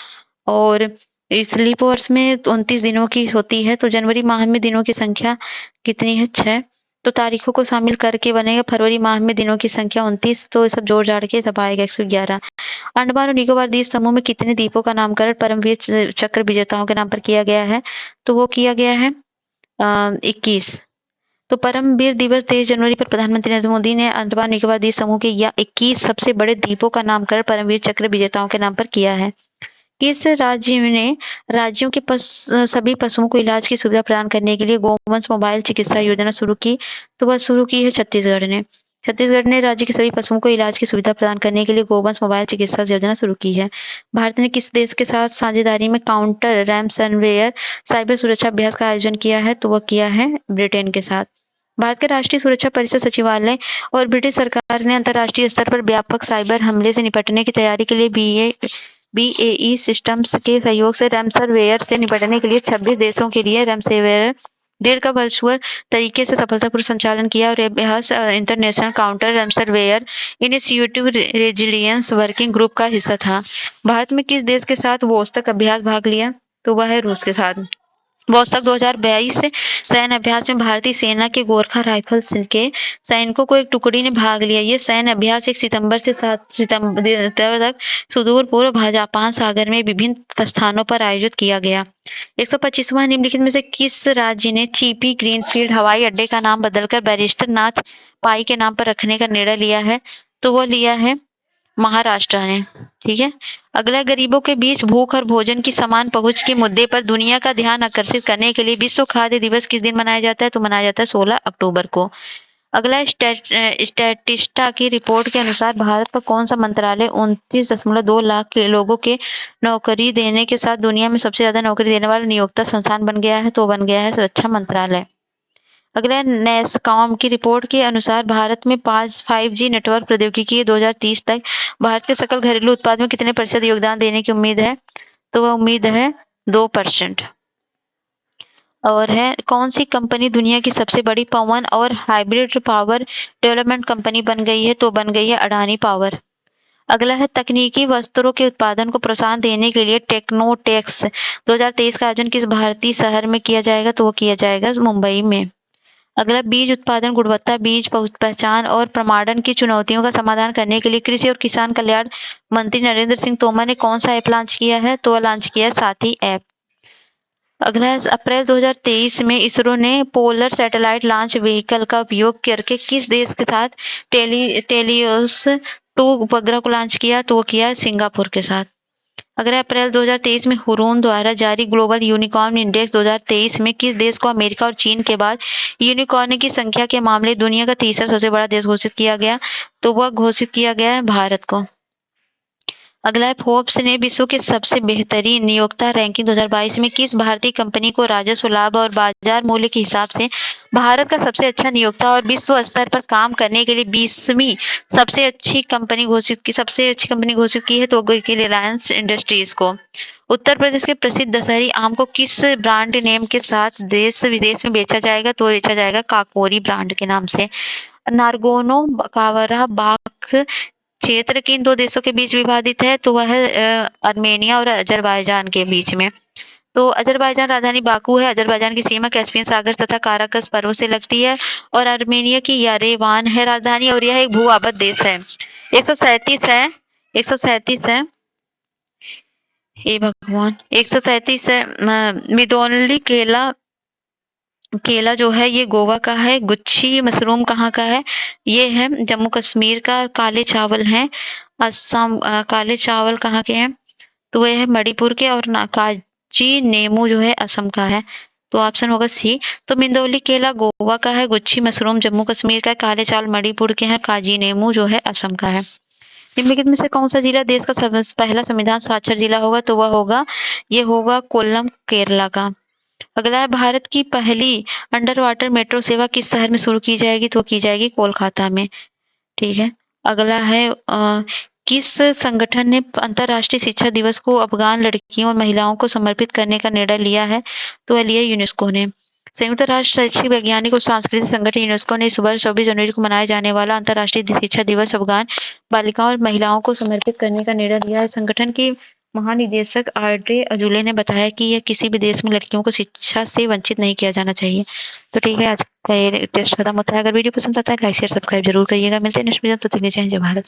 और इस लीप ईयर्स में 29 दिनों की होती है। तो जनवरी माह में दिनों की संख्या कितनी है, 6। तो तारीखों को शामिल करके बनेगा फरवरी माह में दिनों की संख्या 29, तो सब जोड़ जाड़ के तब आएगा 111। अंडमान और निकोबार द्वीप समूह में कितने द्वीपों का नामकरण परमवीर चक्र विजेताओं के नाम पर किया गया है, तो वो किया गया है 21। तो परमवीर दिवस 23 जनवरी पर प्रधानमंत्री नरेंद्र मोदी ने अंडमान निकोबार द्वीप समूह के या 21 सबसे बड़े द्वीपों का नामकरण परमवीर चक्र विजेताओं के नाम पर किया है। किस राज्य ने राज्यों के सभी पशुओं को इलाज की सुविधा प्रदान करने के लिए गोवंश मोबाइल चिकित्सा योजना शुरू की, तो वह शुरू की है छत्तीसगढ़ ने। छत्तीसगढ़ ने राज्य के सभी पशुओं को इलाज की सुविधा प्रदान करने के लिए गोवंश मोबाइल चिकित्सा योजना शुरू की है। भारत ने किस देश के साथ साझेदारी में काउंटर रैमसनवेयर साइबर सुरक्षा अभ्यास का आयोजन किया है, तो वह किया है ब्रिटेन के साथ। भारत के राष्ट्रीय सुरक्षा परिषद सचिवालय और ब्रिटिश सरकार ने अंतर्राष्ट्रीय स्तर पर व्यापक साइबर हमले से निपटने की तैयारी के लिए BAE सिस्टम्स के सहयोग से रैमसनवेयर से निपटने के लिए 26 देशों के लिए रैमसनवेयर डेल का वर्चुअल तरीके से सफलतापूर्वक संचालन किया और अभ्यास international counter ransomware initiative resilience working group का हिस्सा था। भारत में किस देश के साथ वोस्तक अभ्यास भाग लिया, तो वह है रूस के साथ। वोस्तक 2022 सैन्य अभ्यास में भारतीय सेना के गोरखा राइफल्स के सैनिकों को एक टुकड़ी ने भाग लिया। ये सैन्य अभ्यास 1 सितंबर से 7 सितंबर तक सुदूर पूर्व जापान सागर में विभिन्न स्थानों पर आयोजित किया गया। 125वां निम्नलिखित में से किस राज्य ने चीपी ग्रीनफील्ड हवाई अड्डे का नाम बदलकर बैरिस्टर नाथ पाई के नाम पर रखने का निर्णय लिया है, तो वो लिया है महाराष्ट्र ने। ठीक है। अगला, गरीबों के बीच भूख और भोजन की समान पहुंच के मुद्दे पर दुनिया का ध्यान आकर्षित करने के लिए विश्व खाद्य दिवस किस दिन मनाया जाता है, तो मनाया जाता है 16 अक्टूबर को। अगला, स्टैटिस्टा की रिपोर्ट के अनुसार भारत का कौन सा मंत्रालय 29.2 लाख के लोगों के नौकरी देने के साथ दुनिया में सबसे ज्यादा नौकरी देने वाला नियोक्ता संस्थान बन गया है, तो बन गया है रक्षा मंत्रालय। अगला, नैसकॉम की रिपोर्ट के अनुसार भारत में 5G नेटवर्क प्रौद्योगिकी 2030 तक भारत के सकल घरेलू उत्पाद में कितने प्रतिशत योगदान देने की उम्मीद है, तो वह उम्मीद है 2%। और है कौन सी कंपनी दुनिया की सबसे बड़ी पवन और हाइब्रिड पावर डेवलपमेंट कंपनी बन गई है, तो बन गई है अडानी पावर। अगला है तकनीकी वस्त्रों के उत्पादन को प्रोत्साहन देने के लिए टेक्नोटेक्स 2023 का आयोजन किस भारतीय शहर में किया जाएगा, तो वो किया जाएगा मुंबई में। अगला, बीज उत्पादन, गुणवत्ता, बीज पहचान और प्रमाणन की चुनौतियों का समाधान करने के लिए कृषि और किसान कल्याण मंत्री नरेंद्र सिंह तोमर ने कौन सा ऐप लॉन्च किया है, तो वह लॉन्च किया है साथी ऐप। अगला, अप्रैल 2023 में इसरो ने पोलर सैटेलाइट लॉन्च व्हीकल का उपयोग करके किस देश के साथ टेलियोस 2 उपग्रह को लॉन्च किया, तो वो किया सिंगापुर के साथ। अगर अप्रैल 2023 में हुरून द्वारा जारी ग्लोबल यूनिकॉर्न इंडेक्स 2023 में किस देश को अमेरिका और चीन के बाद यूनिकॉर्न की संख्या के मामले दुनिया का तीसरा सबसे बड़ा देश घोषित किया गया, तो वह घोषित किया गया है भारत को। अगला है, फोर्ब्स ने विश्व के सबसे बेहतरीन नियोक्ता रैंकिंग 2022 में किस भारतीय कंपनी को राजस्व लाभ और बाजार मूल्य के हिसाब से भारत का सबसे अच्छा नियोक्ता और विश्व स्तर पर काम करने के लिए 20वीं सबसे अच्छी कंपनी घोषित की है, तो की रिलायंस इंडस्ट्रीज को। उत्तर प्रदेश के प्रसिद्ध दशहरी आम को किस ब्रांड नेम के साथ देश विदेश में बेचा जाएगा, तो बेचा जाएगा काकोरी ब्रांड के नाम से। नारगोनो कावरा बाख क्षेत्र किन 2 देशों के बीच विभाजित है, तो वह है आर्मेनिया और अजरबैजान के बीच में। तो अजरबैजान राजधानी बाकू है। अजरबैजान की सीमा कैस्पियन सागर तथा काराकस पर्वत से लगती है और आर्मेनिया की येरेवान है राजधानी और यह एक भू-आबद्ध देश है। 137 है, 137 है। हे भगवान, 137 है। मिदोनली केला, केला जो है ये गोवा का है। गुच्छी मशरूम कहाँ का है? ये है जम्मू कश्मीर का। काले चावल हैं असम, काले चावल कहाँ के हैं? तो ये है मणिपुर के। और काजी नेमू जो है असम का है। तो ऑप्शन होगा सी। तो मिंदोली केला गोवा का है, गुच्छी मशरूम जम्मू कश्मीर का है, काले चावल मणिपुर के हैं, काजी नेमू जो है असम का है। निम्नलिखित में से कौन सा जिला देश का पहला संविधान साक्षर जिला होगा? तो वह होगा, ये होगा कोल्लम, केरला का। अगला है, भारत की पहली अंडर वाटर मेट्रो सेवा किस शहर में शुरू की जाएगी? तो की जाएगी कोलकाता में। ठीक है। अगला है, किस संगठन ने अंतर्राष्ट्रीय शिक्षा दिवस को अफगान लड़कियों और महिलाओं को समर्पित करने का निर्णय लिया है? तो लिया यूनेस्को ने। संयुक्त राष्ट्र शैक्षिक वैज्ञानिक और सांस्कृतिक संगठन यूनेस्को ने इस वर्ष 24 जनवरी को मनाए जाने वाला अंतर्राष्ट्रीय शिक्षा दिवस अफगान बालिकाओं और महिलाओं को समर्पित करने का निर्णय लिया है। संगठन की महानिदेशक आड्रे अजूले ने बताया कि यह किसी भी देश में लड़कियों को शिक्षा से वंचित नहीं किया जाना चाहिए। तो ठीक है, आज का ये टेस्ट खत्म होता है। अगर वीडियो पसंद आता है लाइक शेयर सब्सक्राइब जरूर करिएगा। मिलते हैं नेक्स्ट वीडियो, तो जय हिंद जय भारत।